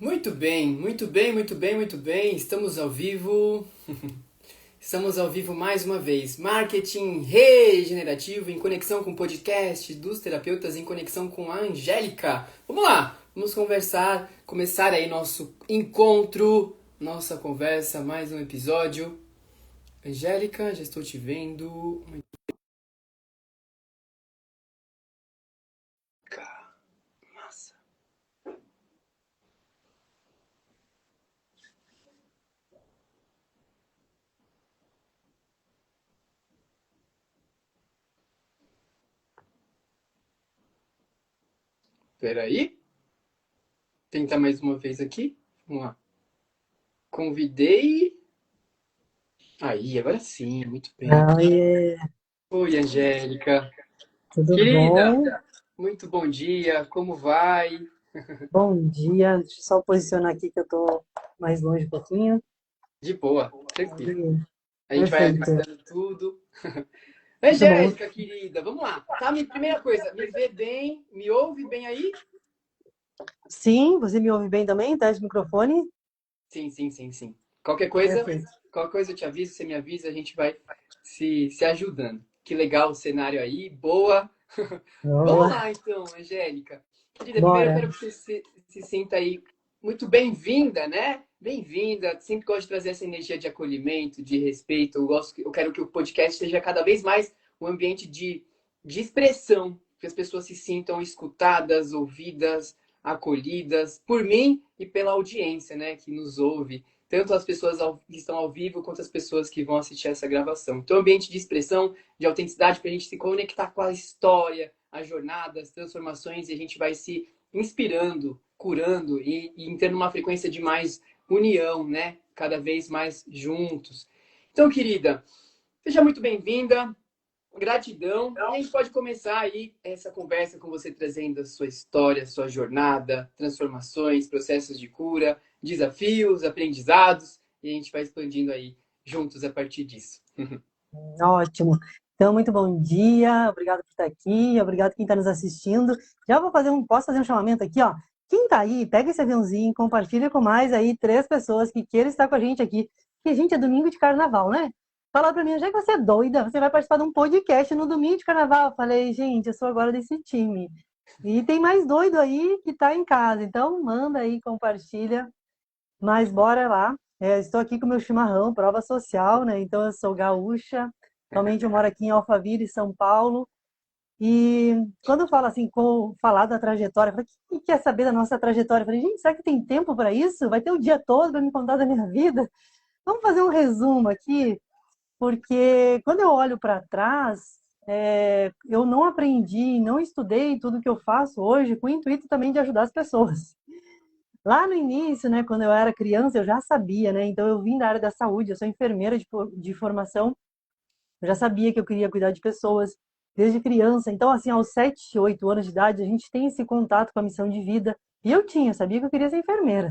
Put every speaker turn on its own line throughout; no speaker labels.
Muito bem, muito bem, muito bem, muito bem. Estamos ao vivo. Estamos ao vivo mais uma vez. Marketing regenerativo em conexão com o podcast dos terapeutas, em conexão com a Angélica. Vamos lá, vamos conversar, começar aí nosso encontro, nossa conversa, mais um episódio. Angélica, já estou te vendo. Massa. Peraí, tentar mais uma vez aqui. Vamos lá. Convidei. Aí, agora sim, muito bem.
Oiê,
Oi, Angélica.
tudo
Querida,
bom?
muito bom dia, como vai?
Bom dia. Deixa eu só posicionar aqui que eu tô mais longe um pouquinho.
De boa, tranquilo.
Aí,
A gente vai
perfeito.
ajustando tudo.
Muito bom.
Angélica, querida, vamos lá. Tá, primeira coisa, me vê bem, me ouve bem aí?
Sim, você me ouve bem também? Teste o microfone?
Sim, sim, sim, sim. Qualquer coisa,
Perfeito.
qualquer coisa eu te aviso, você me avisa, a gente vai se ajudando. Que legal o cenário aí, boa. Vamos
Boa.
lá então, Angélica. Querida, primeiro eu
Bora.
quero que você se sinta aí muito bem-vinda, né? Bem-vinda. Sempre gosto de trazer essa energia de acolhimento, de respeito. Eu quero que o podcast seja cada vez mais um ambiente de expressão, que as pessoas se sintam escutadas, ouvidas, acolhidas por mim e pela audiência, né, que nos ouve. Tanto as pessoas que estão ao vivo quanto as pessoas que vão assistir essa gravação. Então, ambiente de expressão, de autenticidade, para a gente se conectar com a história, a jornada, as transformações, e a gente vai se inspirando, curando e entrando numa frequência de mais união, né? Cada vez mais juntos. Então, querida, seja muito bem-vinda. Gratidão. E a gente pode começar aí essa conversa com você trazendo a sua história, sua jornada, transformações, processos de cura, desafios, aprendizados, e a gente vai expandindo aí juntos a partir disso.
Ótimo. Então, muito bom dia. Obrigado por estar aqui. Obrigado quem está nos assistindo. Já vou fazer posso fazer um chamamento aqui, ó. Quem tá aí, pega esse aviãozinho, compartilha com mais aí 3 pessoas que queiram estar com a gente aqui. Porque, gente, é domingo de carnaval, né? Fala pra mim, já que você é doida, você vai participar de um podcast no domingo de carnaval. Eu falei, gente, eu sou agora desse time. E tem mais doido aí que tá em casa. Então, manda aí, compartilha. Mas bora lá. Estou aqui com o meu chimarrão, prova social, né? Então eu sou gaúcha. Atualmente eu moro aqui em Alphaville, São Paulo. E quando eu falo assim, falar da trajetória, eu falei, quem quer saber da nossa trajetória? Eu falei, gente, será que tem tempo para isso? Vai ter o dia todo para me contar da minha vida? Vamos fazer um resumo aqui, porque quando eu olho para trás, eu não aprendi, não estudei tudo que eu faço hoje com o intuito também de ajudar as pessoas. Lá no início, né, quando eu era criança, eu já sabia, né? Então eu vim da área da saúde, eu sou enfermeira de formação, eu já sabia que eu queria cuidar de pessoas desde criança. Então, assim, aos 7, 8 anos de idade, a gente tem esse contato com a missão de vida. E eu tinha, sabia que eu queria ser enfermeira.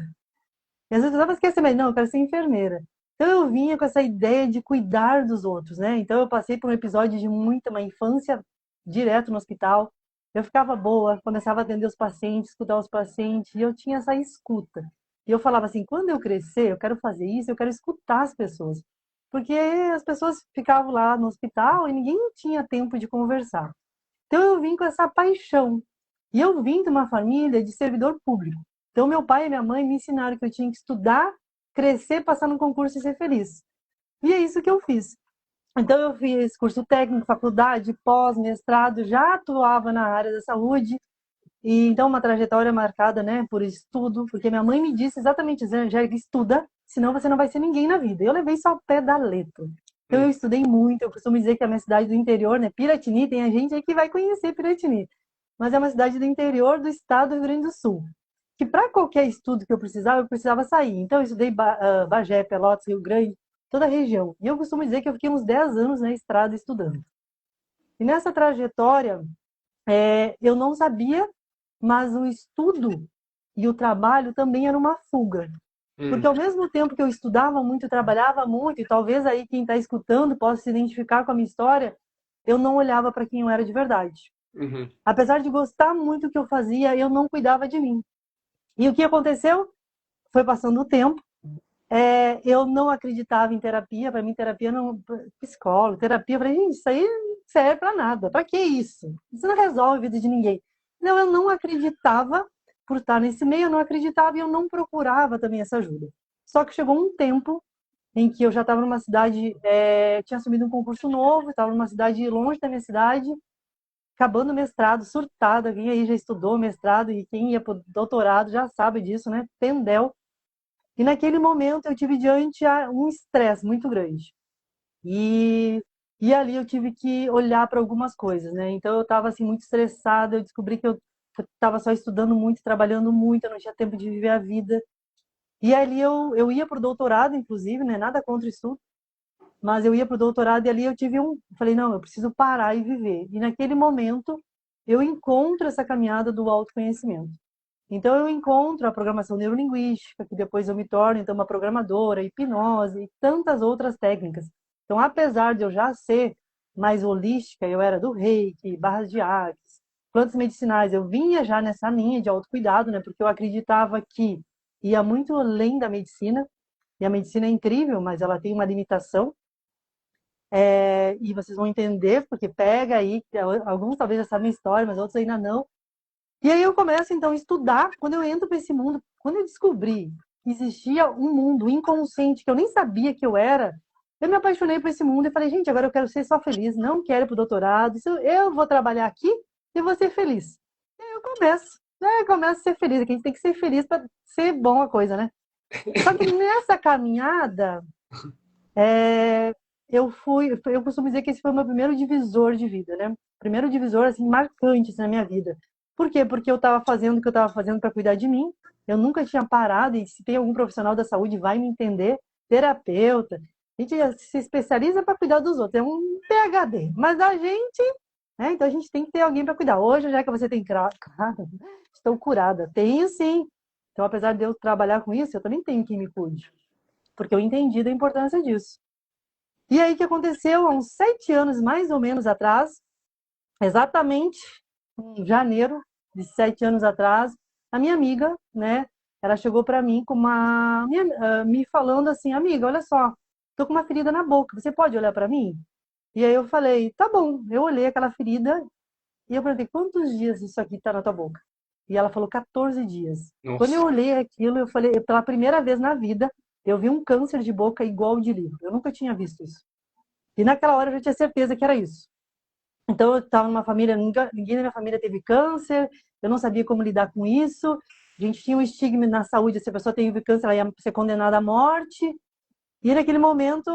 E às vezes eu pensava, quer ser médica? Não, eu quero ser enfermeira. Então eu vinha com essa ideia de cuidar dos outros, né? Então eu passei por um episódio de uma infância direto no hospital. Eu ficava boa, começava a atender os pacientes, escutar os pacientes, e eu tinha essa escuta. E eu falava assim, quando eu crescer, eu quero fazer isso, eu quero escutar as pessoas. Porque as pessoas ficavam lá no hospital e ninguém tinha tempo de conversar. Então eu vim com essa paixão. E eu vim de uma família de servidor público. Então meu pai e minha mãe me ensinaram que eu tinha que estudar, crescer, passar no concurso e ser feliz. E é isso que eu fiz. Então eu fiz curso técnico, faculdade, pós, mestrado, já atuava na área da saúde. E então uma trajetória marcada, né, por estudo, porque minha mãe me disse exatamente isso, Angélica, estuda, senão você não vai ser ninguém na vida. Eu levei isso ao pé da letra. Então eu
Hum.
estudei muito, eu costumo dizer que a minha cidade do interior, né, Piratini, tem a gente aí que vai conhecer Piratini, mas é uma cidade do interior do estado do Rio Grande do Sul. Que para qualquer estudo que eu precisava sair. Então eu estudei Bagé, Pelotas, Rio Grande, toda a região. E eu costumo dizer que eu fiquei uns 10 anos na estrada estudando. E nessa trajetória, eu não sabia, mas o estudo e o trabalho também era uma fuga. Porque
Hum.
ao mesmo tempo que eu estudava muito, trabalhava muito, e talvez aí quem está escutando possa se identificar com a minha história, eu não olhava para quem eu era de verdade.
Uhum.
Apesar de gostar muito do que eu fazia, eu não cuidava de mim. E o que aconteceu? foi passando o tempo. Eu não acreditava em terapia. Para mim, terapia não... Psicólogo, terapia, eu falei, gente, isso aí não serve para nada. Para que isso? Isso não resolve a vida de ninguém. Não, eu não acreditava, por estar nesse meio, eu não acreditava e eu não procurava também essa ajuda. Só que chegou um tempo em que eu já estava numa cidade, tinha assumido um concurso novo, estava numa cidade longe da minha cidade, acabando o mestrado, surtada. Quem aí já estudou mestrado e quem ia para o doutorado já sabe disso, né? Pendel. E naquele momento eu tive diante um estresse muito grande. E ali eu tive que olhar para algumas coisas, né? Então eu estava assim muito estressada, eu descobri que eu estava só estudando muito, trabalhando muito, eu não tinha tempo de viver a vida. E ali eu ia para o doutorado, inclusive, né? Nada contra o estudo, mas eu ia para o doutorado e ali eu falei, não, eu preciso parar e viver. E naquele momento eu encontro essa caminhada do autoconhecimento. Então eu encontro a programação neurolinguística, que depois eu me torno então uma programadora, hipnose e tantas outras técnicas. Então, apesar de eu já ser mais holística, eu era do Reiki, barras de artes, plantas medicinais, eu vinha já nessa linha de autocuidado, né? Porque eu acreditava que ia muito além da medicina, e a medicina é incrível, mas ela tem uma limitação. E vocês vão entender, porque pega aí, alguns talvez já sabem a história, mas outros ainda não. E aí eu começo, então, a estudar. Quando eu entro para esse mundo, quando eu descobri que existia um mundo inconsciente que eu nem sabia que eu era, eu me apaixonei por esse mundo e falei, gente, agora eu quero ser só feliz, não quero ir para o doutorado, eu vou trabalhar aqui e vou ser feliz. E aí eu começo a ser feliz, que a gente tem que ser feliz para ser bom a coisa, né? Só que nessa caminhada, eu costumo dizer que esse foi o meu primeiro divisor de vida, né? Primeiro divisor, assim, marcante assim, na minha vida. Por quê? Porque eu estava fazendo o que eu estava fazendo para cuidar de mim. Eu nunca tinha parado, e se tem algum profissional da saúde, vai me entender. Terapeuta. A gente se especializa para cuidar dos outros. É um PhD. Mas a gente, né? Então a gente tem que ter alguém para cuidar. Hoje, já que você tem estou curada. Tenho sim. Então, apesar de eu trabalhar com isso, eu também tenho quem me cuide. Porque eu entendi da importância disso. E aí, o que aconteceu? Há uns 7 anos, mais ou menos, atrás, exatamente em janeiro de 7 anos atrás, a minha amiga, né, ela chegou para mim com me falando assim, amiga, olha só, tô com uma ferida na boca, você pode olhar para mim? E aí eu falei, tá bom. Eu olhei aquela ferida e eu perguntei, quantos dias isso aqui tá na tua boca? E ela falou, 14 dias. Quando eu
Nossa.
olhei aquilo, eu falei, pela primeira vez na vida, eu vi um câncer de boca igual de livro. Eu nunca tinha visto isso. E naquela hora eu já tinha certeza que era isso. Então eu estava numa família, ninguém da minha família teve câncer, eu não sabia como lidar com isso. A gente tinha um estigma na saúde, se a pessoa teve câncer, ela ia ser condenada à morte. E naquele momento,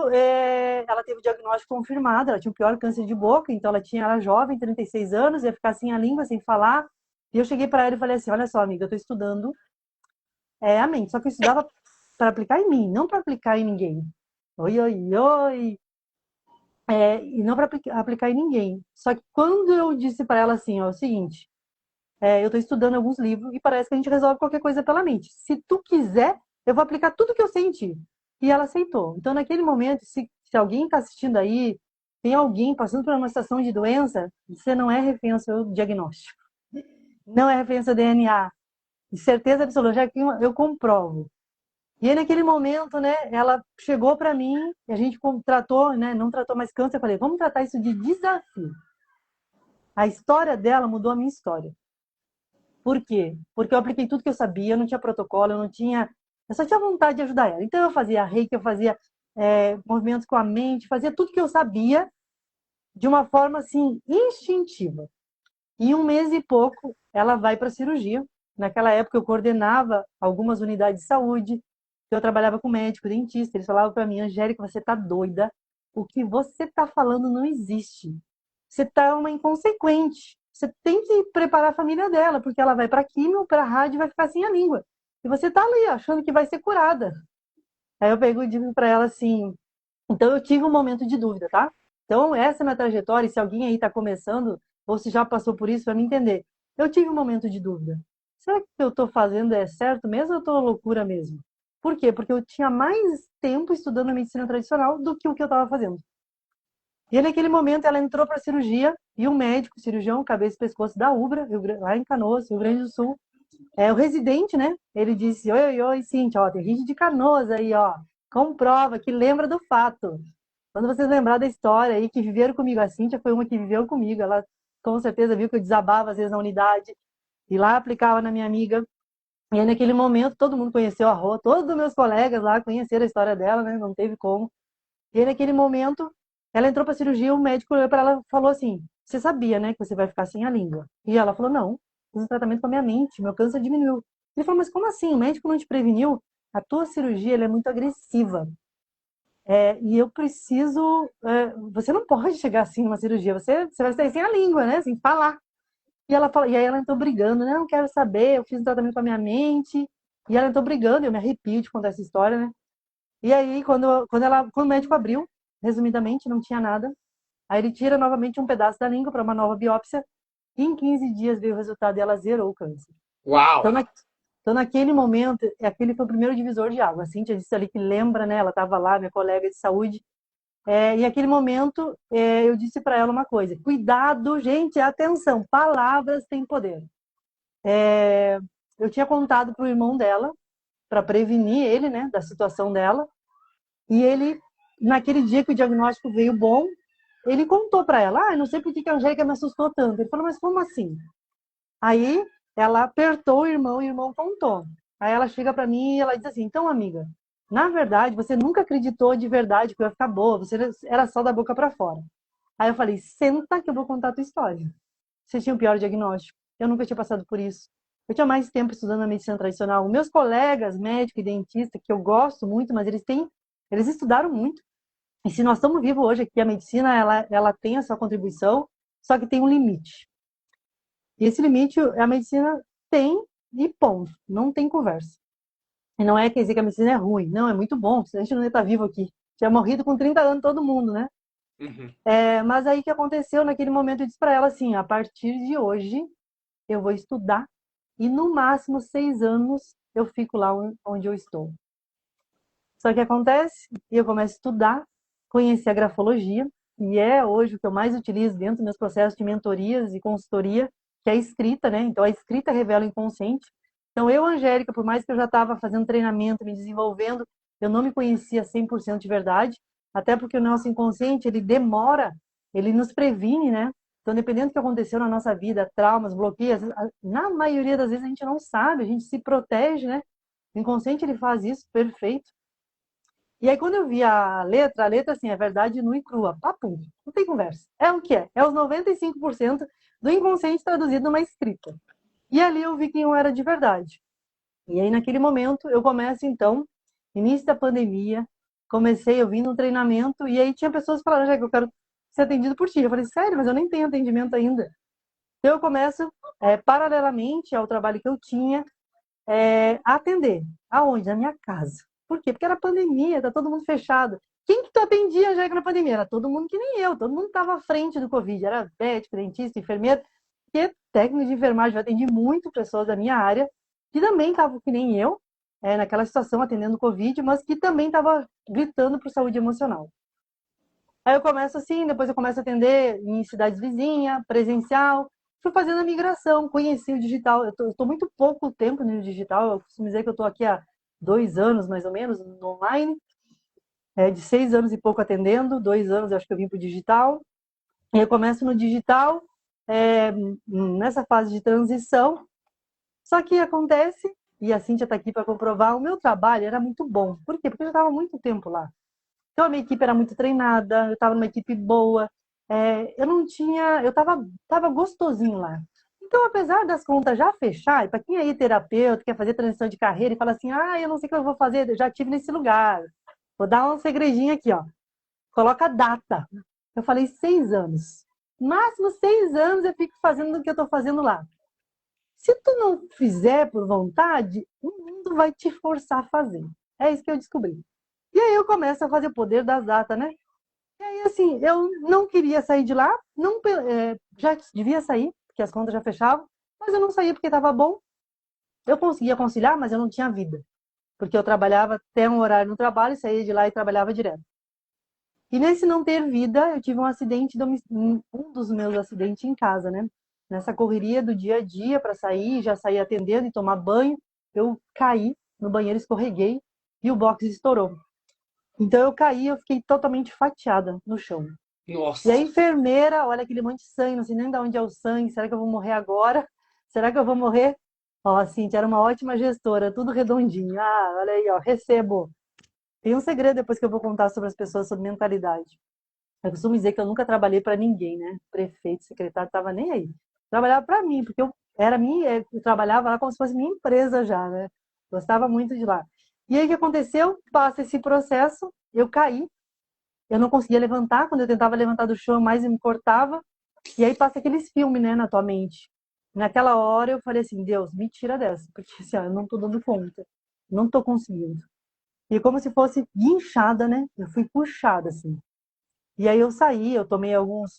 ela teve o diagnóstico confirmado, ela tinha o pior câncer de boca, então ela era jovem, 36 anos, ia ficar sem a língua, sem falar. E eu cheguei para ela e falei assim, olha só, amiga, eu estou estudando a mente, só que eu estudava para aplicar em mim, não para aplicar em ninguém. Oi, oi, oi. E não para aplicar em ninguém. Só que quando eu disse para ela assim, ó, é o seguinte, eu estou estudando alguns livros e parece que a gente resolve qualquer coisa pela mente. Se tu quiser, eu vou aplicar tudo que eu sei em ti. E ela aceitou. Então, naquele momento, se alguém está assistindo aí, tem alguém passando por uma situação de doença, você não é refém ao seu diagnóstico. Não é refém ao seu DNA. De certeza absoluta, já que eu comprovo. E aí, naquele momento, né, ela chegou para mim, e a gente tratou, né, não tratou mais câncer, eu falei, vamos tratar isso de desafio. A história dela mudou a minha história. Por quê? Porque eu apliquei tudo que eu sabia, eu não tinha protocolo, eu só tinha vontade de ajudar ela. Então eu fazia reiki, eu fazia movimentos com a mente, fazia tudo que eu sabia de uma forma assim instintiva. Em 1 mês e pouco, ela vai para a cirurgia. Naquela época eu coordenava algumas unidades de saúde, eu trabalhava com médico, dentista, eles falavam para mim, Angélica, você tá doida, o que você tá falando não existe. Você tá uma inconsequente. Você tem que preparar a família dela, porque ela vai para químio, para rádio e vai ficar sem a língua. E você tá ali achando que vai ser curada. Aí eu pego e digo para ela assim, então eu tive um momento de dúvida, tá? Então essa é a minha trajetória, e se alguém aí está começando, ou se já passou por isso, para me entender. Eu tive um momento de dúvida. Será que o que eu estou fazendo é certo mesmo ou eu estou loucura mesmo? Por quê? Porque eu tinha mais tempo estudando a medicina tradicional do que o que eu estava fazendo. E naquele momento ela entrou para a cirurgia e um médico, cirurgião, cabeça e pescoço da Ubra, lá em Canoas, Rio Grande do Sul, O residente, né? Ele disse, oi, Cíntia, ó, tem gente de Canoas aí, ó. Comprova que lembra do fato. Quando vocês lembrar da história aí, que viveram comigo, a Cíntia foi uma que viveu comigo. Ela com certeza viu que eu desabava às vezes na unidade. E lá aplicava na minha amiga. E aí, naquele momento, todo mundo conheceu a Rô. Todos os meus colegas lá conheceram a história dela, né? Não teve como. E aí, naquele momento, ela entrou para cirurgia, o médico olhou para ela e falou assim, você sabia, né, que você vai ficar sem a língua? E ela falou, não, fiz um tratamento com a minha mente, meu câncer diminuiu. Ele falou, mas como assim? O médico não te preveniu? A tua cirurgia ela é muito agressiva. E eu preciso... você não pode chegar assim numa cirurgia, você vai sair sem a língua, né, sem falar. E aí ela entrou brigando, né, não quero saber, eu fiz um tratamento com a minha mente. E ela entrou brigando, eu me arrepio de contar essa história, né? E aí, quando o médico abriu, resumidamente, não tinha nada. Aí ele tira novamente um pedaço da língua para uma nova biópsia. E em 15 dias veio o resultado e ela zerou o câncer.
Uau!
Então, naquele momento, aquele foi o primeiro divisor de água. A Cíntia disse ali que lembra, né? Ela estava lá, minha colega de saúde. E naquele momento, eu disse para ela uma coisa. Cuidado, gente, atenção. Palavras têm poder. Eu tinha contado para o irmão dela, para prevenir ele, né, da situação dela. E ele, naquele dia que o diagnóstico veio bom, ele contou para ela, não sei por que a Angélica me assustou tanto. Ele falou, mas como assim? Aí ela apertou o irmão contou. Aí ela chega para mim e ela diz assim, então amiga, na verdade você nunca acreditou de verdade que eu ia ficar boa, você era só da boca para fora. Aí eu falei, senta que eu vou contar a tua história. Você tinha o pior diagnóstico, eu nunca tinha passado por isso. Eu tinha mais tempo estudando a medicina tradicional. Meus colegas, médico e dentista, que eu gosto muito, mas eles estudaram muito. E se nós estamos vivos hoje aqui, a medicina, ela tem a sua contribuição, só que tem um limite. E esse limite a medicina tem e ponto. Não tem conversa. E não é quer dizer que a medicina é ruim. Não, é muito bom. A gente não ia estar vivo aqui. Tinha morrido com 30 anos todo mundo, né?
Uhum.
Mas aí o que aconteceu naquele momento, eu disse para ela assim, a partir de hoje, eu vou estudar e no máximo 6 anos eu fico lá onde eu estou. Só que acontece, eu começo a estudar, conhecer a grafologia, e é hoje o que eu mais utilizo dentro dos meus processos de mentorias e consultoria, que é a escrita, né? Então a escrita revela o inconsciente. Então eu, Angélica, por mais que eu já estava fazendo treinamento, me desenvolvendo, eu não me conhecia 100% de verdade, até porque o nosso inconsciente, ele demora, ele nos previne, né? Então, dependendo do que aconteceu na nossa vida, traumas, bloqueios, na maioria das vezes a gente não sabe, a gente se protege, né? O inconsciente, ele faz isso perfeito. E aí, quando eu vi a letra assim, é verdade nua e crua, papo, não tem conversa. É o que é? É os 95% do inconsciente traduzido numa escrita. E ali eu vi que não era de verdade. E aí, naquele momento, eu começo, então, início da pandemia, comecei, eu vim no treinamento, e aí tinha pessoas falando, já que eu quero ser atendido por ti. Eu falei, sério, mas eu nem tenho atendimento ainda. Então, eu começo, paralelamente ao trabalho que eu tinha, a atender. Aonde? Na minha casa. Por quê? Porque era pandemia, tá todo mundo fechado. Quem que tu atendia já na pandemia? Era todo mundo que nem eu, todo mundo estava à frente do Covid. Era médico, dentista, enfermeiro, porque técnico de enfermagem, eu atendi muito pessoas da minha área, que também estavam que nem eu, naquela situação atendendo Covid, mas que também estava gritando por saúde emocional. Aí eu começo assim, depois eu começo a atender em cidades vizinhas, presencial, fui fazendo a migração, conheci o digital. Eu estou muito pouco tempo no digital, eu costumo dizer que eu estou aqui há 2 anos, mais ou menos, no online, de 6 anos e pouco atendendo, 2 anos eu acho que eu vim para o digital. E eu começo no digital, nessa fase de transição, só que acontece, e a Cíntia está aqui para comprovar, o meu trabalho era muito bom. Por quê? Porque eu já estava há muito tempo lá. Então a minha equipe era muito treinada, eu estava numa equipe boa, eu não tinha, eu tava gostosinho lá. Então, apesar das contas já fechar, e para quem é terapeuta, quer fazer transição de carreira e fala assim, eu não sei o que eu vou fazer, eu já estive nesse lugar. Vou dar um segredinho aqui, ó. Coloca a data. Eu falei 6 anos. Máximo 6 anos eu fico fazendo o que eu estou fazendo lá. Se tu não fizer por vontade, o mundo vai te forçar a fazer. É isso que eu descobri. E aí eu começo a fazer o poder das datas, né? E aí, assim, eu não queria sair de lá, não, já devia sair, porque as contas já fechavam, mas eu não saía porque estava bom. Eu conseguia conciliar, mas eu não tinha vida. Porque eu trabalhava até um horário no trabalho, saía de lá e trabalhava direto. E nesse não ter vida, eu tive um acidente, um dos meus acidentes em casa, né? nessa correria do dia a dia para sair, já sair atendendo e tomar banho, eu caí no banheiro, escorreguei e o box estourou. Então eu caí, eu fiquei totalmente fatiada no chão. E a
Nossa.
enfermeira, olha aquele monte de sangue, não sei nem de onde é o sangue, será que eu vou morrer agora? Será que eu vou morrer? Ó, Cintia, era uma ótima gestora, tudo redondinho. Ah, olha aí, ó, recebo. Tem um segredo depois que eu vou contar sobre as pessoas, sobre mentalidade. Eu costumo dizer que eu nunca trabalhei para ninguém, né? Prefeito, secretário, tava nem aí. Trabalhava para mim, porque eu era minha, eu trabalhava lá como se fosse minha empresa já, né? Gostava muito de lá. E aí o que aconteceu? Passa esse processo, eu caí, eu não conseguia levantar, quando eu tentava levantar do chão, mais me cortava. E aí passa aqueles filmes, né, na tua mente. Naquela hora eu falei assim, Deus, me tira dessa, porque assim, ó, eu não tô dando conta, não tô conseguindo. E como se fosse guinchada, né? Eu fui puxada, assim. E aí eu saí, eu tomei alguns.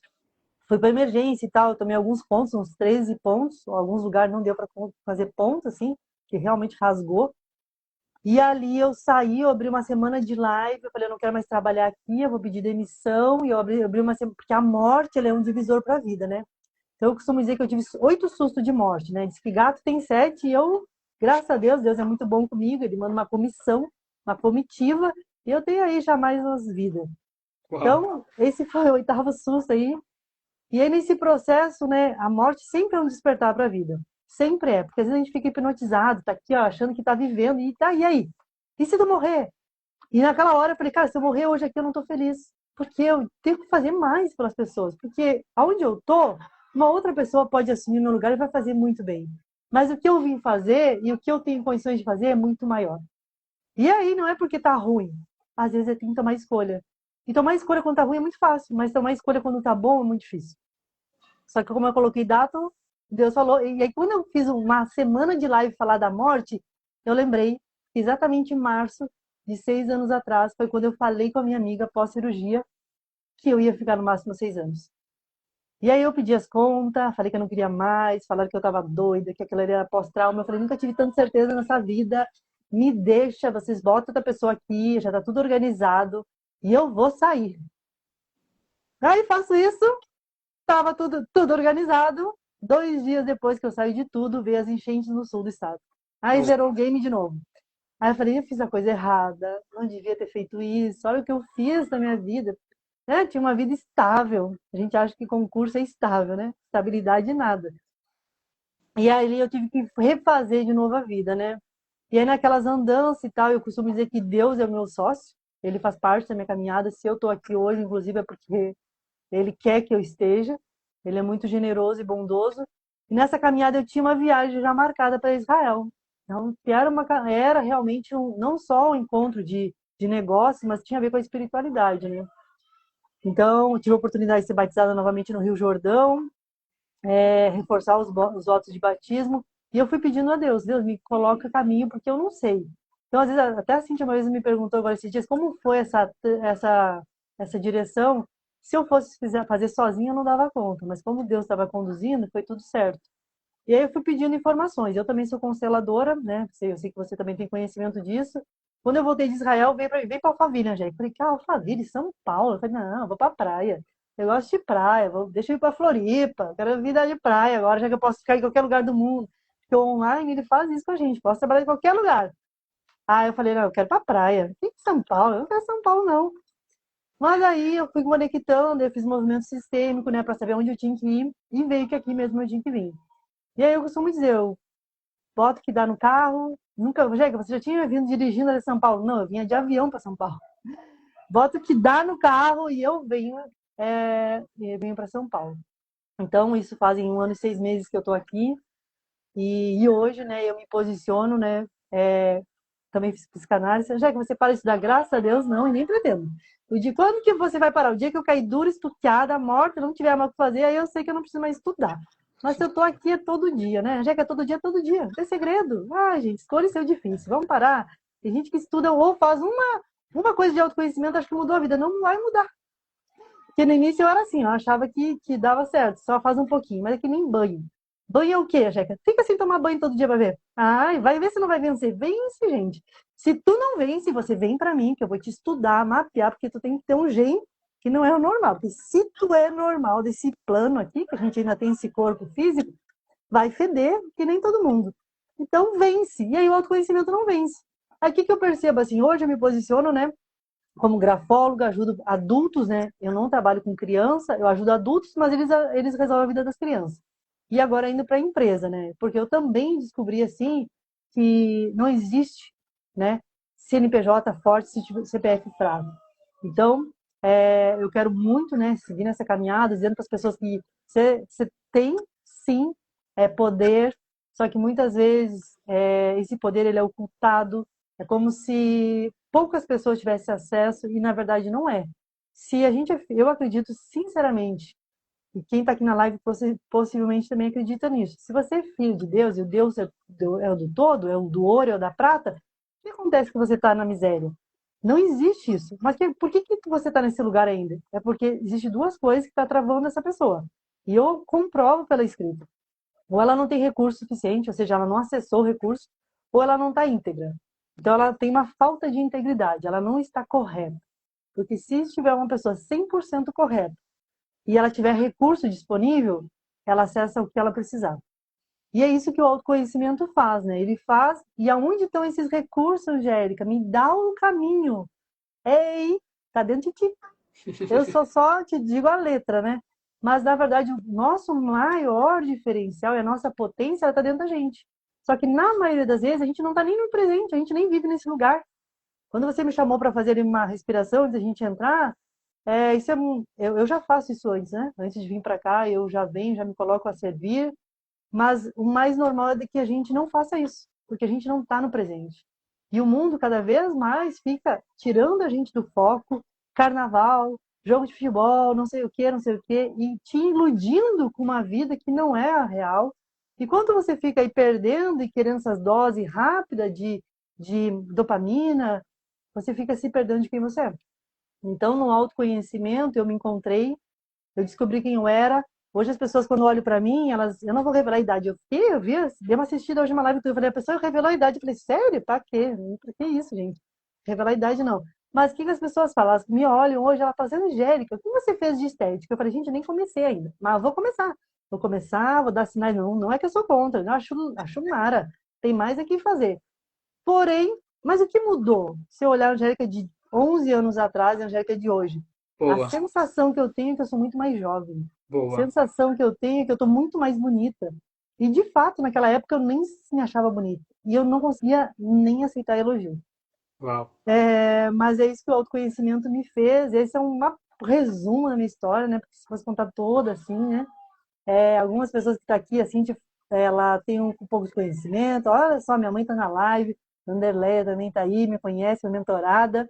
Fui para emergência e tal, eu tomei alguns pontos, uns 13 pontos. Alguns lugares não deu para fazer ponto, assim, que realmente rasgou. E ali eu saí, eu abri uma semana de live, eu falei, eu não quero mais trabalhar aqui, eu vou pedir demissão. E eu abri uma semana, porque a morte ela é um divisor para a vida, né? Então eu costumo dizer que eu tive 8 sustos de morte, né? Diz que gato tem 7 e eu, graças a Deus, Deus é muito bom comigo, ele manda uma comissão, uma comitiva, e eu tenho aí já mais umas vidas.
Uau.
Então, esse foi o 8º susto aí. E aí, nesse processo, né, a morte sempre é um despertar para a vida. Sempre é, porque às vezes a gente fica hipnotizado, tá aqui, ó, achando que tá vivendo, e tá, e aí? E se eu morrer? E naquela hora eu falei, cara, se eu morrer hoje aqui eu não tô feliz. Porque eu tenho que fazer mais pelas pessoas. Porque aonde eu tô, uma outra pessoa pode assumir meu lugar e vai fazer muito bem. Mas o que eu vim fazer e o que eu tenho condições de fazer é muito maior. E aí não é porque tá ruim. Às vezes eu tenho que tomar escolha. E tomar escolha quando tá ruim é muito fácil, mas tomar escolha quando tá bom é muito difícil. Só que como eu coloquei data, Deus falou. E aí quando eu fiz uma semana de live falar da morte, eu lembrei que exatamente em março de 6 anos atrás foi quando eu falei com a minha amiga pós-cirurgia que eu ia ficar no máximo 6 anos. E aí eu pedi as contas, falei que eu não queria mais, falaram que eu estava doida, que aquilo era pós-trauma. Eu falei, nunca tive tanta certeza nessa vida. Me deixa, vocês botam outra pessoa aqui, já está tudo organizado e eu vou sair. Aí faço isso, estava tudo organizado. 2 dias depois que eu saí de tudo, veio as enchentes no sul do estado. Aí
Nossa.
zerou o game de novo. Aí eu falei, eu fiz a coisa errada, não devia ter feito isso, olha o que eu fiz na minha vida. Né? Tinha uma vida estável. A gente acha que concurso é estável, né? Estabilidade nada. E aí eu tive que refazer de novo a vida, né? E aí naquelas andanças e tal, eu costumo dizer que Deus é o meu sócio, ele faz parte da minha caminhada. Se eu tô aqui hoje, inclusive, é porque ele quer que eu esteja. Ele é muito generoso e bondoso. E nessa caminhada eu tinha uma viagem já marcada para Israel. Então, que era realmente não só um encontro de negócio, mas tinha a ver com a espiritualidade, né? Então, eu tive a oportunidade de ser batizada novamente no Rio Jordão, reforçar os votos de batismo. E eu fui pedindo a Deus, Deus, me coloca caminho, porque eu não sei. Então, às vezes, até a Cintia uma vez me perguntou agora esses dias, como foi essa direção? Se eu fosse fazer sozinha, eu não dava conta. Mas como Deus estava conduzindo, foi tudo certo. E aí eu fui pedindo informações. Eu também sou consteladora, né? Eu sei que você também tem conhecimento disso. Quando eu voltei de Israel, veio para Alphaville, né, gente? Falei, que Alphaville, São Paulo. Eu falei, não, eu vou para praia. Eu gosto de praia, deixa eu ir para Floripa. Quero vida de praia agora, já que eu posso ficar em qualquer lugar do mundo. Porque o online, ele faz isso com a gente. Posso trabalhar em qualquer lugar. Aí eu falei, não, eu quero para praia. Tem São Paulo? Eu não quero São Paulo, não. Mas aí eu fui conectando, eu fiz movimento sistêmico, né, para saber onde eu tinha que ir. E veio que aqui mesmo eu tinha que vir. E aí eu costumo dizer, eu boto que dá no carro. Nunca, Jéssica, você já tinha vindo dirigindo de São Paulo? Não, eu vinha de avião para São Paulo. Boto que dá no carro e eu venho para São Paulo. Então, isso fazem 1 ano e 6 meses que eu estou aqui. E hoje, né, eu me posiciono, né, também fiz psicanálise. Já que você para de estudar, graças a Deus, não, e nem pretendo. O dia quando que você vai parar? O dia que eu cair dura, estuqueada, morta, não tiver mais o que fazer, aí eu sei que eu não preciso mais estudar. Mas se eu tô aqui é todo dia, né? Já que é todo dia, não tem segredo. Ah, gente, escolha seu difícil. Vamos parar. Tem gente que estuda ou faz uma coisa de autoconhecimento, acho que mudou a vida. Não vai mudar. Porque no início eu era assim, eu achava que dava certo, só faz um pouquinho, mas é que nem banho. Banho é o quê, Jeca? Fica sem tomar banho todo dia pra ver. Ai, vai ver se não vai vencer. Vence, gente. Se tu não vence, você vem pra mim, que eu vou te estudar, mapear, porque tu tem que ter um gen que não é o normal. Porque se tu é normal desse plano aqui, que a gente ainda tem esse corpo físico, vai feder, que nem todo mundo. Então, vence. E aí o autoconhecimento não vence. Aí o que eu percebo, assim, hoje eu me posiciono, né, como grafóloga, ajudo adultos, né? Eu não trabalho com criança, eu ajudo adultos, mas eles resolvem a vida das crianças. E agora indo para a empresa, né? Porque eu também descobri, assim, que não existe, né, CNPJ forte se tiver CPF fraco. Então, eu quero muito, né, seguir nessa caminhada, dizendo para as pessoas que você tem, sim, poder, só que muitas vezes esse poder ele é ocultado. É como se poucas pessoas tivessem acesso e, na verdade, não é. Se a gente, eu acredito sinceramente, e quem está aqui na live possivelmente também acredita nisso. Se você é filho de Deus e o Deus é o do todo, é o do ouro, é o da prata, o que acontece que você está na miséria? Não existe isso. Mas por que você está nesse lugar ainda? É porque existe duas coisas que estão travando essa pessoa. E eu comprovo pela escrita. Ou ela não tem recurso suficiente, ou seja, ela não acessou o recurso, ou ela não está íntegra. Então, ela tem uma falta de integridade, ela não está correta. Porque se tiver uma pessoa 100% correta e ela tiver recurso disponível, ela acessa o que ela precisar. E é isso que o autoconhecimento faz, né? Ele faz, e aonde estão esses recursos, Angélica? Me dá um caminho. Ei, tá dentro de ti. Eu só te digo a letra, né? Mas, na verdade, o nosso maior diferencial e a nossa potência está dentro da gente. Só que, na maioria das vezes, a gente não está nem no presente, a gente nem vive nesse lugar. Quando você me chamou para fazer uma respiração antes da gente entrar, eu já faço isso antes, né? Antes de vir para cá, eu já venho, já me coloco a servir. Mas o mais normal é que a gente não faça isso, porque a gente não está no presente. E o mundo cada vez mais fica tirando a gente do foco, carnaval, jogo de futebol, não sei o que, não sei o que, e te iludindo com uma vida que não é a real. E quando você fica aí perdendo e querendo essas doses rápidas de dopamina, você fica se perdendo de quem você é. Então, no autoconhecimento, eu me encontrei, eu descobri quem eu era. Hoje as pessoas, quando olham para mim, eu não vou revelar a idade. Eu dei uma assistida hoje uma live que eu falei, a pessoa revelou a idade. Eu falei, sério? Pra quê? Pra que isso, gente? Revelar a idade, não. Mas o que as pessoas falam? Elas me olham hoje, ela fala, Angélica, o que você fez de estética? Eu falei, gente, eu nem comecei ainda. Mas eu vou começar. Vou começar, vou dar sinais. Não, não é que eu sou contra. Eu acho mara. Tem mais aqui fazer. Porém, mas o que mudou? Se eu olhar a Angélica de 11 anos atrás e a Angélica de hoje, a
Boa,
sensação que eu tenho é que eu sou muito mais jovem. A
boa.
sensação que eu tenho é que eu estou muito mais bonita. E, de fato, naquela época eu nem me achava bonita. E eu não conseguia nem aceitar elogio.
Uau.
Mas é isso que o autoconhecimento me fez. Esse é um resumo da minha história, né? Porque se fosse contar toda, assim, né? Algumas pessoas que estão aqui, assim, ela tem um pouco de conhecimento. Olha só, minha mãe está na live. Anderleia também está aí, me conhece, minha mentorada.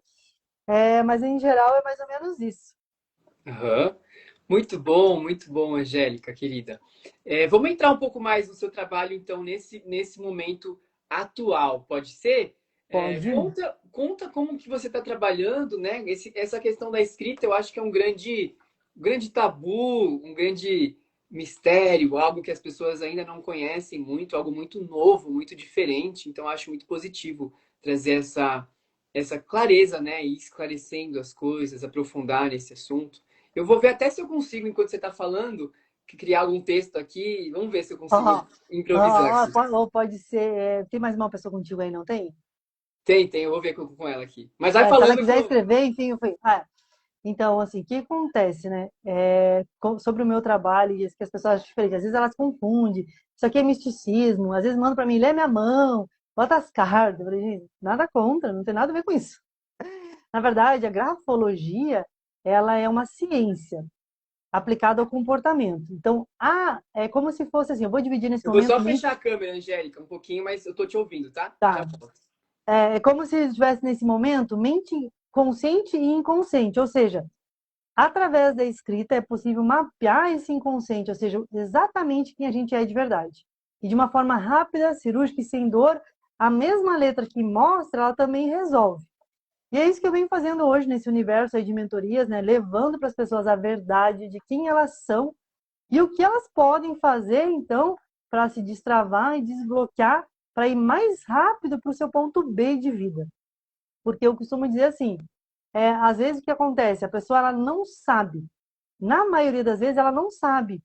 Mas, em geral, é mais ou menos isso.
Aham. Muito bom, Angélica, querida. Vamos entrar um pouco mais no seu trabalho, então, nesse momento atual, pode ser?
Pode?
Conta como que você está trabalhando, né? Essa questão da escrita, eu acho que é um grande tabu, um grande mistério, algo que as pessoas ainda não conhecem muito, algo muito novo, muito diferente. Então, eu acho muito positivo trazer essa clareza, né? E esclarecendo as coisas, aprofundar nesse assunto. Eu vou ver até se eu consigo, enquanto você está falando, criar algum texto aqui. Vamos ver se eu consigo improvisar aqui.
Ou pode ser. Tem mais uma pessoa contigo aí, não tem?
Tem, eu vou ver com ela aqui. Mas vai
Se ela
falando que
quiser
eu.
escrever, enfim, eu falei. Então, assim, o que acontece, né? Sobre o meu trabalho, e que as pessoas acham diferente. Às vezes elas confundem. Isso aqui é misticismo. Às vezes mandam para mim, lê minha mão, bota as cartas. Eu falei, gente, nada contra, não tem nada a ver com isso. Na verdade, a grafologia, ela é uma ciência aplicada ao comportamento. Então, é como se fosse assim, eu vou dividir nesse
Eu vou
momento
só
mente,
fechar a câmera, Angélica, um pouquinho, mas eu tô te ouvindo, tá? Já
tá?
volto.
É como se estivesse nesse momento mente consciente e inconsciente, ou seja, através da escrita é possível mapear esse inconsciente, ou seja, exatamente quem a gente é de verdade. E de uma forma rápida, cirúrgica e sem dor, a mesma letra que mostra, ela também resolve. E é isso que eu venho fazendo hoje nesse universo aí de mentorias, né? Levando para as pessoas a verdade de quem elas são e o que elas podem fazer, então, para se destravar e desbloquear, para ir mais rápido para o seu ponto B de vida. Porque eu costumo dizer assim, às vezes o que acontece? A pessoa ela não sabe. Na maioria das vezes ela não sabe.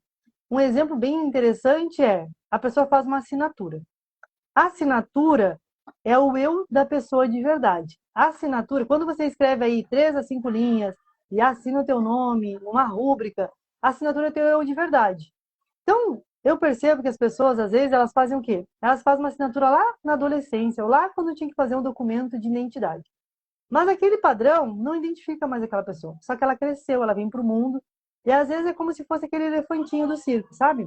Um exemplo bem interessante é a pessoa faz uma assinatura. A assinatura é o eu da pessoa de verdade. A assinatura, quando você escreve aí 3 a 5 linhas e assina o teu nome, uma rúbrica, a assinatura é teu eu de verdade. Então, eu percebo que as pessoas, às vezes, elas fazem o quê? Elas fazem uma assinatura lá na adolescência, ou lá quando tinha que fazer um documento de identidade. Mas aquele padrão não identifica mais aquela pessoa. Só que ela cresceu, ela vem para o mundo, e às vezes é como se fosse aquele elefantinho do circo, sabe?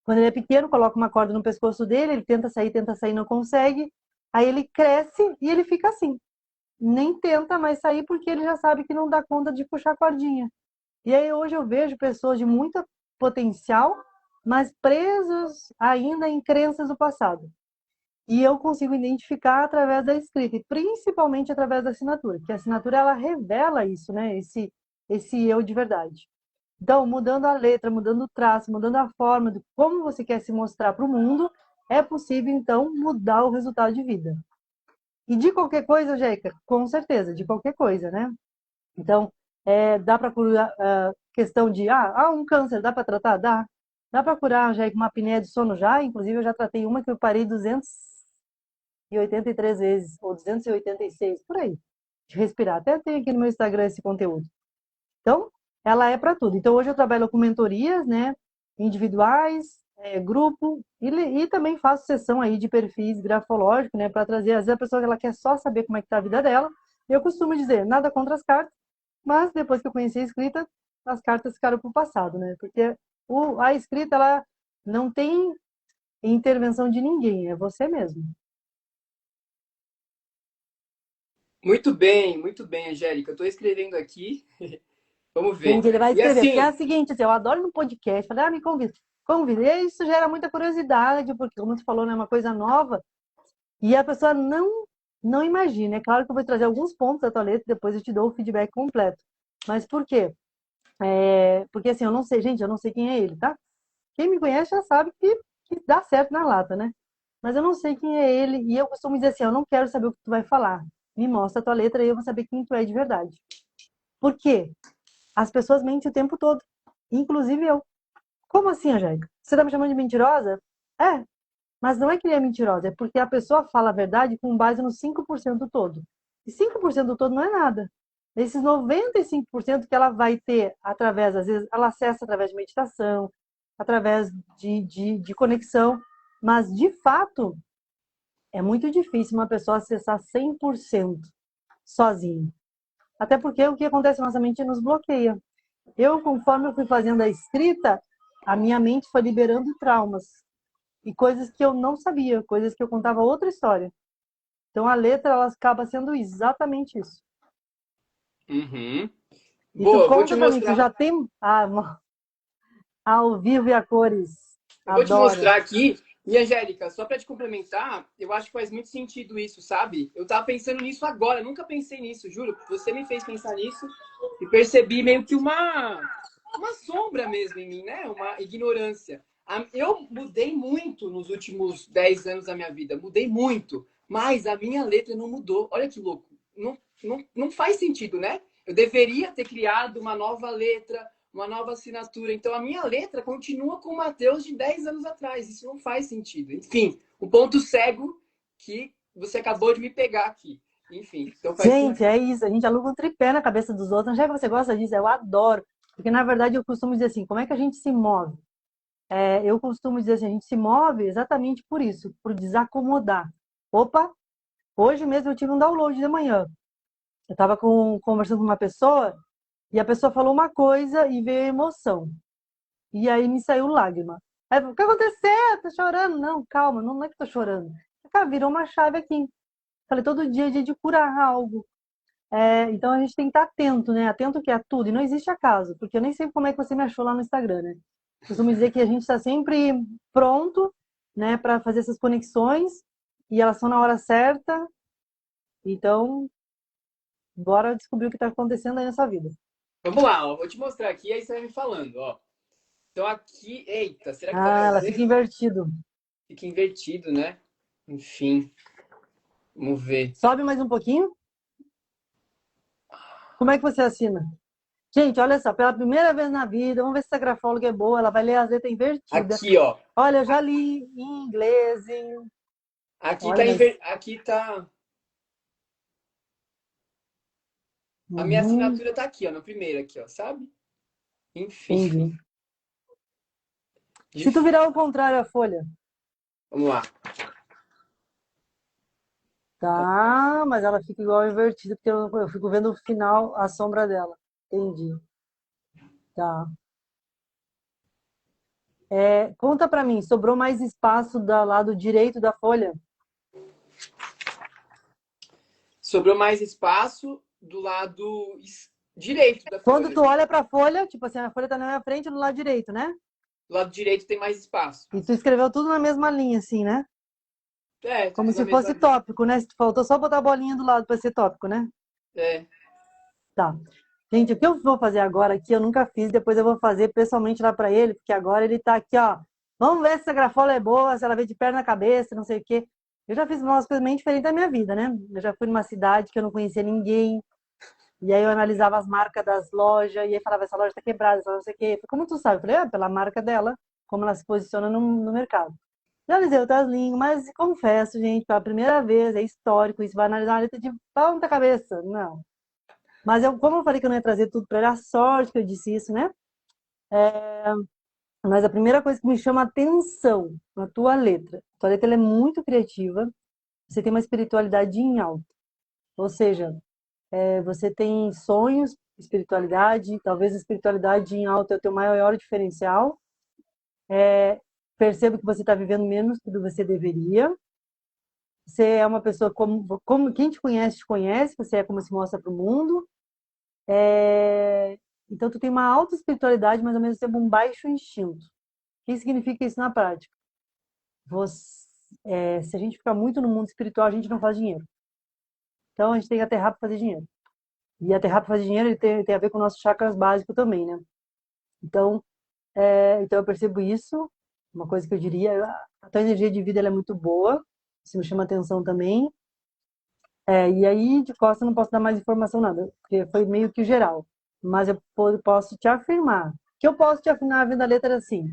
Quando ele é pequeno, coloca uma corda no pescoço dele, ele tenta sair, não consegue. Aí ele cresce e ele fica assim. Nem tenta mais sair porque ele já sabe que não dá conta de puxar a cordinha. E aí hoje eu vejo pessoas de muito potencial, mas presas ainda em crenças do passado. E eu consigo identificar através da escrita, e principalmente através da assinatura, que a assinatura ela revela isso, né? Esse eu de verdade. Então, mudando a letra, mudando o traço, mudando a forma de como você quer se mostrar para o mundo, é possível, então, mudar o resultado de vida. E de qualquer coisa, Jéssica, com certeza, de qualquer coisa, né? Então, dá para curar questão de, um câncer, dá para tratar? Dá. Dá para curar, Jéssica, uma apneia de sono já? Inclusive, eu já tratei uma que eu parei 283 vezes, ou 286, por aí, de respirar. Até tem aqui no meu Instagram esse conteúdo. Então, ela é para tudo. Então, hoje eu trabalho com mentorias, né, individuais, grupo, e também faço sessão aí de perfis grafológicos, né, para trazer, às vezes a pessoa ela quer só saber como é que tá a vida dela. Eu costumo dizer, nada contra as cartas, mas depois que eu conheci a escrita, as cartas ficaram para o passado, né, porque a escrita, ela não tem intervenção de ninguém, é você mesmo.
Muito bem, Angélica. Eu estou escrevendo aqui. Vamos ver.
Gente, ele vai
E
escrever, porque é
assim,
o seguinte, assim, eu adoro no podcast, falei, me convida. Convida. E isso gera muita curiosidade, porque, como você falou, né, é uma coisa nova, e a pessoa não imagina. É claro que eu vou trazer alguns pontos da tua letra, depois eu te dou o feedback completo. Mas por quê? Porque assim, eu não sei, gente, eu não sei quem é ele, tá? Quem me conhece já sabe que dá certo na lata, né? Mas eu não sei quem é ele, e eu costumo dizer assim, eu não quero saber o que tu vai falar. Me mostra a tua letra e eu vou saber quem tu é de verdade. Por quê? As pessoas mentem o tempo todo, inclusive eu. Como assim, Angélica? Você tá me chamando de mentirosa? É, mas não é que ele é mentirosa, é porque a pessoa fala a verdade com base no 5% do todo. E 5% do todo não é nada. Esses 95% que ela vai ter através, às vezes, ela acessa através de meditação, através de conexão, mas de fato é muito difícil uma pessoa acessar 100% sozinha. Até porque o que acontece na nossa mente nos bloqueia. Eu, conforme eu fui fazendo a escrita, a minha mente foi liberando traumas e coisas que eu não sabia, coisas que eu contava outra história. Então a letra ela acaba sendo exatamente isso.
uhum.
E tu
Boa, vou te
conta pra mim, tu
mostrar.
já tem ao vivo e a cores.
Eu vou te
Adoro.
mostrar aqui. E, Angélica, só para te complementar, eu acho que faz muito sentido isso, sabe? Eu tava pensando nisso agora, nunca pensei nisso, juro. Você me fez pensar nisso e percebi meio que uma sombra mesmo em mim, né? Uma ignorância. Eu mudei muito nos últimos 10 anos da minha vida, mudei muito, mas a minha letra não mudou. Olha que louco. Não faz sentido, né? Eu deveria ter criado uma nova letra, uma nova assinatura. Então a minha letra continua com o Matheus de 10 anos atrás. Isso não faz sentido. Enfim, o ponto cego que você acabou de me pegar aqui. Enfim, então faz
Gente,
sentido.
é isso. A gente aluga um tripé na cabeça dos outros. Já que você gosta disso, eu adoro. Porque, na verdade, eu costumo dizer assim, como é que a gente se move? Eu costumo dizer assim, a gente se move exatamente por isso, por desacomodar. Opa, hoje mesmo eu tive um download de manhã. Eu estava conversando com uma pessoa e a pessoa falou uma coisa e veio emoção. E aí me saiu lágrima. Aí, o que aconteceu? Tá chorando? Não, calma, não é que tô chorando. Cara, virou uma chave aqui. Falei, todo dia é dia de curar algo. Então a gente tem que estar atento, né? Atento que é tudo. E não existe acaso, porque eu nem sei como é que você me achou lá no Instagram, né? Costumo dizer que a gente está sempre pronto, né, para fazer essas conexões e elas são na hora certa. Então, bora descobrir o que está acontecendo aí nessa vida.
Vamos lá, ó. Vou te mostrar aqui, aí você vai me falando, ó. Então aqui, eita, será que dá
Ah,
para
ela fica
ver?
invertido.
Fica invertido, né? Enfim, vamos ver.
Sobe mais um pouquinho. Como é que você assina? Gente, olha só, pela primeira vez na vida, vamos ver se essa grafóloga é boa, ela vai ler as letras invertidas.
Aqui, ó.
Olha, eu já li em inglês, em...
Aqui
Olha,
tá,
mas...
aqui tá. A minha
Uhum,
assinatura tá aqui, ó, na primeira aqui, ó, sabe? Enfim.
entendi. Se tu
Difícil.
virar ao contrário a folha,
Vamos lá.
tá, mas ela fica igual invertida, porque eu fico vendo o final, a sombra dela. Entendi. Tá. Conta pra mim, sobrou mais espaço do lado direito da folha?
Sobrou mais espaço do lado direito da
Quando
folha.
tu olha pra folha, tipo assim, a folha tá na minha frente do lado direito, né?
Do lado direito tem mais espaço.
E tu escreveu tudo na mesma linha, assim, né?
É,
Como
tudo na
se
mesma
fosse
linha.
tópico, né? Faltou só botar a bolinha do lado pra ser tópico, né?
É.
Tá. Gente, o que eu vou fazer agora aqui, eu nunca fiz, depois eu vou fazer pessoalmente lá pra ele, porque agora ele tá aqui, ó. Vamos ver se essa grafola é boa, se ela veio de perna na cabeça, não sei o quê. Eu já fiz umas coisas bem diferentes da minha vida, né? Eu já fui numa cidade que eu não conhecia ninguém, e aí eu analisava as marcas das lojas, e aí falava, essa loja tá quebrada, essa loja não sei o quê. Como tu sabe? Eu falei, pela marca dela, como ela se posiciona no mercado. Já analisei outras línguas, mas confesso, gente, pela primeira vez, é histórico, isso vai analisar uma letra de ponta cabeça. Não. Mas como eu falei que eu não ia trazer tudo para ele, a sorte que eu disse isso, né? Mas a primeira coisa que me chama a atenção na tua letra ela é muito criativa, você tem uma espiritualidade em alta. Ou seja, você tem sonhos, espiritualidade, talvez a espiritualidade em alta é o teu maior diferencial. Percebo que você está vivendo menos do que você deveria. Você é uma pessoa como quem te conhece, você é como se mostra para o mundo. Então, tu tem uma alta espiritualidade, mas ao mesmo tempo um baixo instinto. O que significa isso na prática? Se a gente ficar muito no mundo espiritual, a gente não faz dinheiro. Então, a gente tem que aterrar para fazer dinheiro. E aterrar para fazer dinheiro ele tem a ver com nossos chakras básicos também, né? Então, então eu percebo isso. Uma coisa que eu diria, a tua energia de vida ela é muito boa. Isso me chama atenção também. E aí, de costa, eu não posso dar mais informação nada, porque foi meio que geral. Mas eu posso te afirmar. Que eu posso te afirmar vendo a letra assim.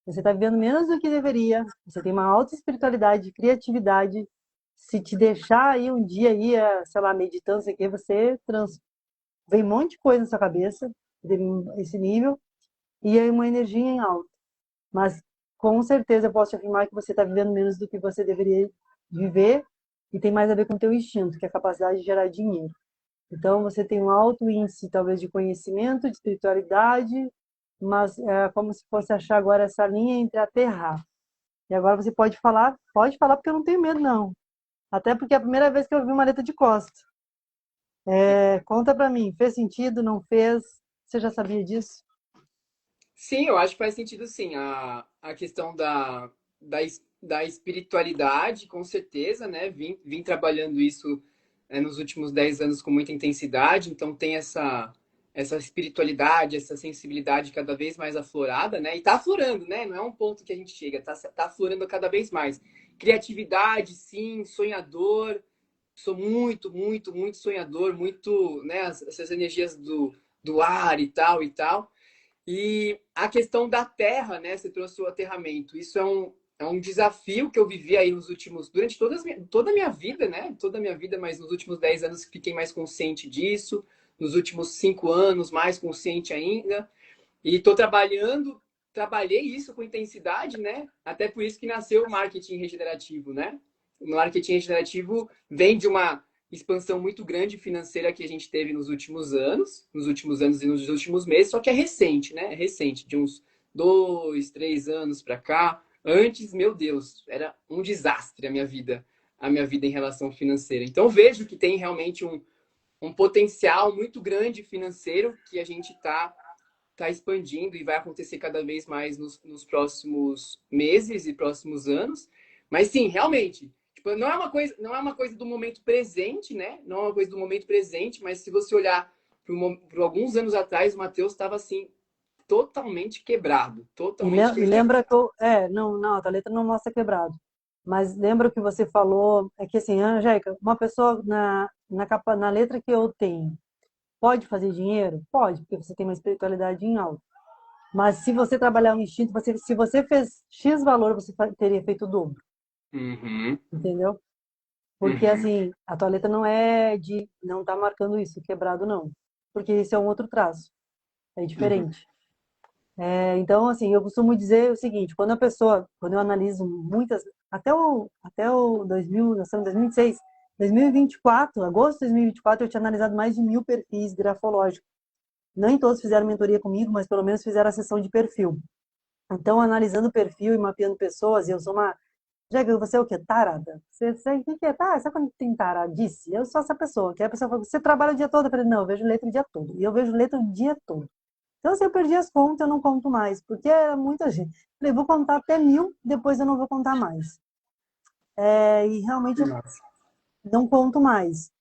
Você está vivendo menos do que deveria. Você tem uma alta espiritualidade, criatividade. Se te deixar aí um dia aí, sei lá, meditando, sei o que, vem um monte de coisa na sua cabeça, esse nível, e aí uma energia em alta. Mas com certeza eu posso te afirmar que você está vivendo menos do que você deveria viver e tem mais a ver com o teu instinto, que é a capacidade de gerar dinheiro. Então você tem um alto índice talvez de conhecimento, de espiritualidade, mas é como se fosse achar agora essa linha entre aterrar. E agora você pode falar porque eu não tenho medo não. Até porque é a primeira vez que eu vi uma letra de costa. Conta pra mim, fez sentido, não fez? Você já sabia disso?
Sim, eu acho que faz sentido sim. A questão da espiritualidade, com certeza, né? Vim trabalhando isso nos últimos 10 anos com muita intensidade, então tem essa espiritualidade, essa sensibilidade cada vez mais aflorada, né? E tá aflorando, né? Não é um ponto que a gente chega, tá aflorando cada vez mais. Criatividade, sim, sonhador, sou muito, muito, muito sonhador, muito, né? Essas energias do ar e tal e tal. E a questão da terra, né? Você trouxe o aterramento. Isso é um desafio que eu vivi aí durante toda a minha vida, né? Toda a minha vida, mas nos últimos 10 anos fiquei mais consciente disso. Nos últimos 5 anos, mais consciente ainda. E estou trabalhei isso com intensidade, né? Até por isso que nasceu o marketing regenerativo, né? O marketing regenerativo vem de uma expansão muito grande financeira que a gente teve nos últimos anos e nos últimos meses, só que é recente, né? É recente, de uns 2, 3 anos para cá. Antes, meu Deus, era um desastre a minha vida em relação financeira. Então vejo que tem realmente um potencial muito grande financeiro que a gente está expandindo e vai acontecer cada vez mais nos próximos meses e próximos anos. Mas sim, realmente, tipo, não é uma coisa do momento presente, né? Não é uma coisa do momento presente, mas se você olhar por alguns anos atrás, o Matheus estava assim totalmente quebrado, totalmente
E
quebrado.
lembra que não, a tua letra não mostra quebrado. Mas lembra o que você falou, é que assim, Angélica, uma pessoa na letra que eu tenho, Pode fazer dinheiro? Pode, porque você tem uma espiritualidade em alta. Mas se você trabalhar o instinto, se você fez X valor, você teria feito o dobro,
Uhum.
entendeu? Porque
Uhum.
assim, a tua letra não é de não tá marcando isso, quebrado não. Porque isso é um outro traço, é
Uhum.
diferente. Então, assim, eu costumo dizer o seguinte, quando eu analiso muitas, até o 2000, nós estamos em 2026, 2024, agosto de 2024, eu tinha analisado mais de 1.000 perfis grafológicos. Nem todos fizeram mentoria comigo, mas pelo menos fizeram a sessão de perfil. Então, analisando o perfil e mapeando pessoas, eu sou uma... Já que você é o quê? Tarada. Você o que é? Tá, sabe quando tem taradice? Eu sou essa pessoa, que a pessoa fala, você trabalha o dia todo? Eu falei, não, eu vejo letra o dia todo. E eu vejo letra o dia todo. Então, se eu perdi as contas, eu não conto mais, porque é muita gente. Falei, vou contar até 1.000, depois eu não vou contar mais. E realmente eu
Nossa.
não conto mais.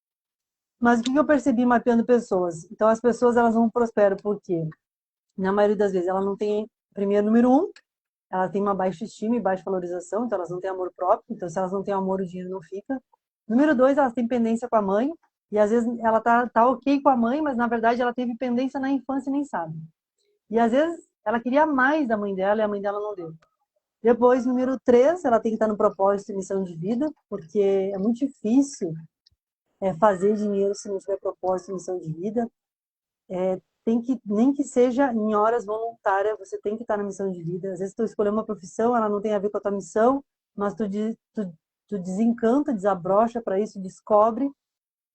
Mas o que eu percebi mapeando pessoas? Então, as pessoas elas não prosperam porque, na maioria das vezes, ela não tem, primeiro, número um, ela tem uma baixa estima e baixa valorização, então elas não têm amor próprio, então se elas não têm amor, o dinheiro não fica. Número dois, elas têm pendência com a mãe, e às vezes ela tá ok com a mãe, mas na verdade ela teve pendência na infância e nem sabe. E às vezes ela queria mais da mãe dela e a mãe dela não deu. Depois, número 3, ela tem que estar no propósito e missão de vida, porque é muito difícil fazer dinheiro se não tiver propósito e missão de vida. Tem que, nem que seja em horas voluntárias, você tem que estar na missão de vida. Às vezes tu escolheu uma profissão, ela não tem a ver com a tua missão, mas tu desencanta, desabrocha para isso, descobre,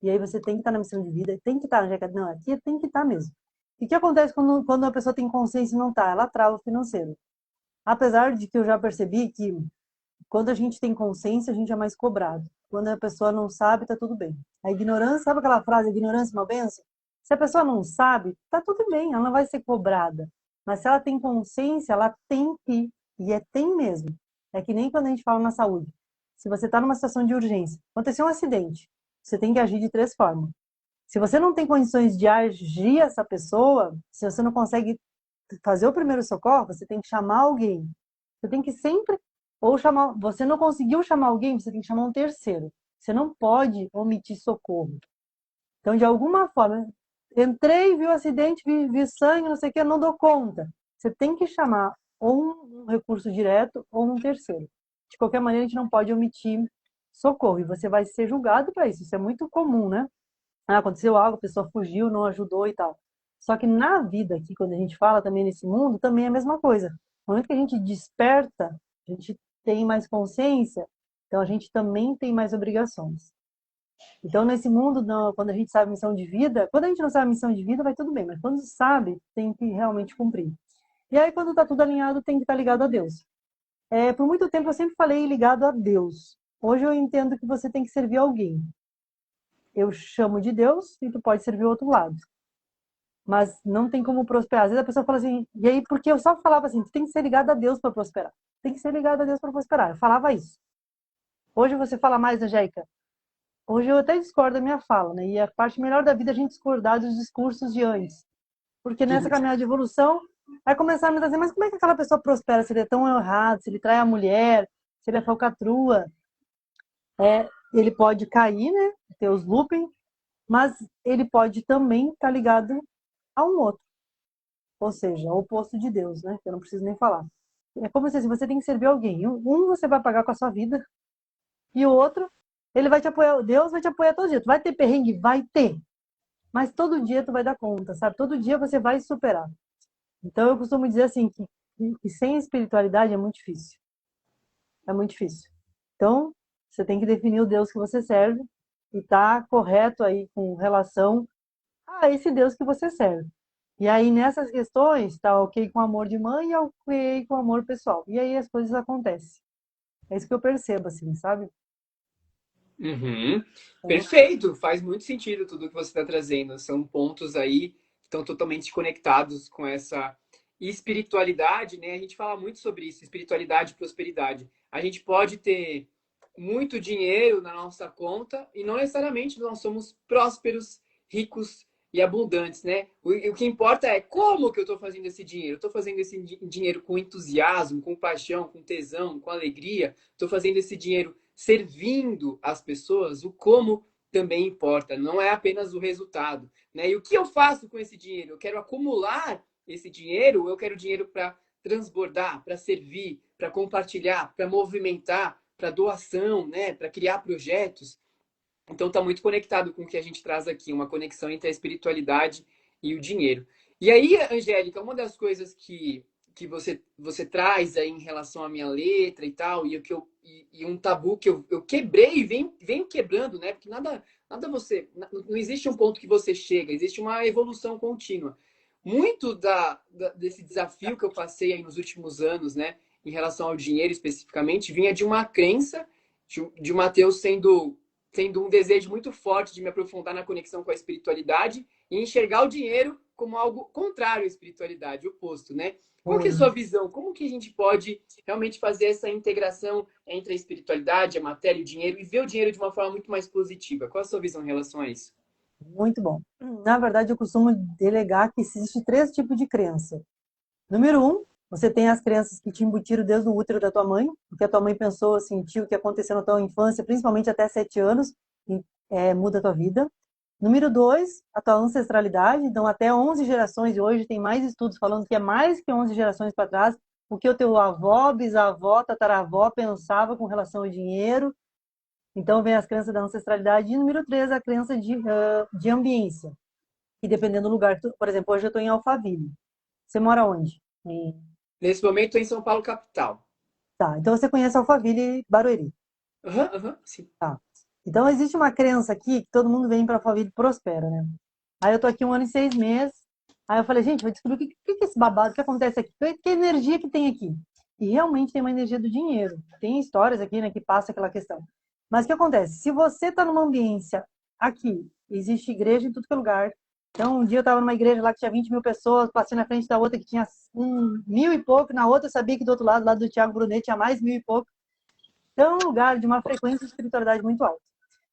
e aí você tem que estar na missão de vida, tem que estar, Jéssica, não, aqui tem que estar mesmo. E o que acontece quando a pessoa tem consciência e não está? Ela trava o financeiro. Apesar de que eu já percebi que quando a gente tem consciência, a gente é mais cobrado. Quando a pessoa não sabe, tá tudo bem. A ignorância, sabe aquela frase, ignorância é uma benção? Se a pessoa não sabe, tá tudo bem, ela não vai ser cobrada. Mas se ela tem consciência, ela tem que, e tem mesmo. É que nem quando a gente fala na saúde. Se você está numa situação de urgência, aconteceu um acidente, você tem que agir de 3 formas. Se você não tem condições de agir essa pessoa, se você não consegue fazer o primeiro socorro, você tem que chamar alguém. Você tem que sempre ou chamar, você não conseguiu chamar alguém, você tem que chamar um terceiro. Você não pode omitir socorro. Então, de alguma forma, entrei, vi o acidente, vi sangue, não sei o que, não dou conta. Você tem que chamar ou um recurso direto ou um terceiro. De qualquer maneira, a gente não pode omitir socorro. E você vai ser julgado para isso. Isso é muito comum, né? Aconteceu algo, a pessoa fugiu, não ajudou e tal. Só que na vida aqui, quando a gente fala também nesse mundo, também é a mesma coisa. No momento que a gente desperta, a gente tem mais consciência, então a gente também tem mais obrigações. Então, nesse mundo, quando a gente sabe a missão de vida, quando a gente não sabe a missão de vida, vai tudo bem, mas quando sabe, tem que realmente cumprir. E aí, quando está tudo alinhado, tem que estar ligado a Deus. Por muito tempo, eu sempre falei ligado a Deus. Hoje eu entendo que você tem que servir alguém. Eu chamo de Deus e tu pode servir o outro lado. Mas não tem como prosperar. Às vezes a pessoa fala assim, e aí, porque eu só falava assim, tu tem que ser ligado a Deus para prosperar. Tem que ser ligado a Deus para prosperar. Eu falava isso. Hoje você fala mais, Angélica. Hoje eu até discordo da minha fala, né? E a parte melhor da vida é a gente discordar dos discursos de antes. Porque nessa caminhada de evolução, vai começar a me dizer, mas como é que aquela pessoa prospera se ele é tão errado, se ele trai a mulher, se ele é falcatrua? Ele pode cair, né? Ter os looping, mas ele pode também estar ligado a um outro. Ou seja, o oposto de Deus, né? Que eu não preciso nem falar. É como se você tem que servir alguém. Um você vai pagar com a sua vida e o outro ele vai te apoiar. Deus vai te apoiar todo dia. Tu vai ter perrengue? Vai ter. Mas todo dia tu vai dar conta, sabe? Todo dia você vai superar. Então eu costumo dizer assim que sem espiritualidade é muito difícil. É muito difícil. Então você tem que definir o Deus que você serve e tá correto aí com relação a esse Deus que você serve. E aí, nessas questões, tá ok com amor de mãe e ok com amor pessoal. E aí as coisas acontecem. É isso que eu percebo, assim, sabe?
Uhum.
Então,
Perfeito, faz muito sentido tudo que você está trazendo. São pontos aí que estão totalmente conectados com essa espiritualidade, né? A gente fala muito sobre isso, espiritualidade e prosperidade. A gente pode ter muito dinheiro na nossa conta e não necessariamente nós somos prósperos, ricos e abundantes, né? O que importa é como que eu estou fazendo esse dinheiro. Estou fazendo esse dinheiro com entusiasmo, com paixão, com tesão, com alegria. Estou fazendo esse dinheiro servindo as pessoas, o como também importa, não é apenas o resultado, né? E o que eu faço com esse dinheiro? Eu quero acumular esse dinheiro, eu quero dinheiro para transbordar, para servir, para compartilhar, para movimentar, para doação, né? Para criar projetos. Então está muito conectado com o que a gente traz aqui, uma conexão entre a espiritualidade e o dinheiro. E aí, Angélica, uma das coisas que você traz aí em relação à minha letra e tal, e um tabu que eu quebrei e venho quebrando, né? Porque não existe um ponto que você chega, existe uma evolução contínua. Muito desse desafio que eu passei aí nos últimos anos, né, em relação ao dinheiro especificamente, vinha de uma crença de o Matheus tendo um desejo muito forte de me aprofundar na conexão com a espiritualidade e enxergar o dinheiro como algo contrário à espiritualidade, oposto, né? Qual que é a sua visão? Como que a gente pode realmente fazer essa integração entre a espiritualidade, a matéria e o dinheiro e ver o dinheiro de uma forma muito mais positiva? Qual a sua visão em relação a isso?
Muito bom. Na verdade, eu costumo delegar que existe três tipos de crença. Número um, você tem as crenças que te embutiram desde o útero da tua mãe, o que a tua mãe pensou, sentiu, o que aconteceu na tua infância, principalmente até 7 anos, e muda a tua vida. Número dois, a tua ancestralidade, então até 11 gerações, e hoje tem mais estudos falando que é mais que 11 gerações para trás, o que o teu avó, bisavó, tataravó pensava com relação ao dinheiro. Então vem as crenças da ancestralidade. E número três, a crença de ambiência, que dependendo do lugar, por exemplo, hoje eu estou em Alphaville. Você mora onde?
Nesse momento, estou em São Paulo, capital.
Tá, então você conhece Alphaville e Barueri.
Aham, aham, sim.
Tá. Então existe uma crença aqui que todo mundo vem para Alphaville e prospera, né? Aí eu tô aqui 1 ano e 6 meses. Aí eu falei, gente, vou descobrir o que é esse babado, o que acontece aqui, que energia que tem aqui. E realmente tem uma energia do dinheiro. Tem histórias aqui, né, que passa aquela questão. Mas o que acontece? Se você tá numa ambiência aqui, existe igreja em tudo que é lugar. Então, um dia eu tava numa igreja lá que tinha 20 mil pessoas, passei na frente da outra que tinha 1.000 e pouco, na outra eu sabia que do outro lado, lá do Tiago Brunet, tinha mais 1.000 e pouco. Então, é um lugar de uma frequência de espiritualidade muito alta.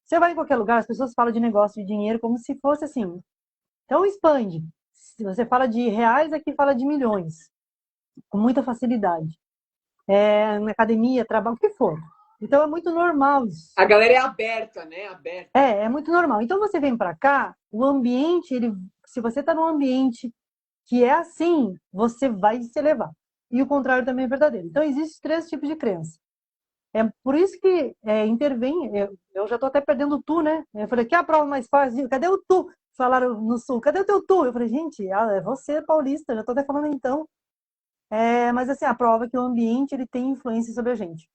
Você vai em qualquer lugar, as pessoas falam de negócio de dinheiro como se fosse assim. Então, expande. Se você fala de reais, aqui fala de milhões, com muita facilidade. Na academia, trabalho, o que for. Então, é muito normal isso.
A galera é aberta, né? Aberta.
É muito normal. Então, você vem para cá, o ambiente, se você está num ambiente que é assim, você vai se elevar. E o contrário também é verdadeiro. Então, existem três tipos de crença. É por isso que intervém. Eu já estou até perdendo o tu, né? Eu falei, que é a prova mais fácil? Cadê o tu? Falaram no sul, cadê o teu tu? Eu falei, gente, é você, paulista, já estou até falando então. Mas assim, a prova é que o ambiente ele tem influência sobre a gente.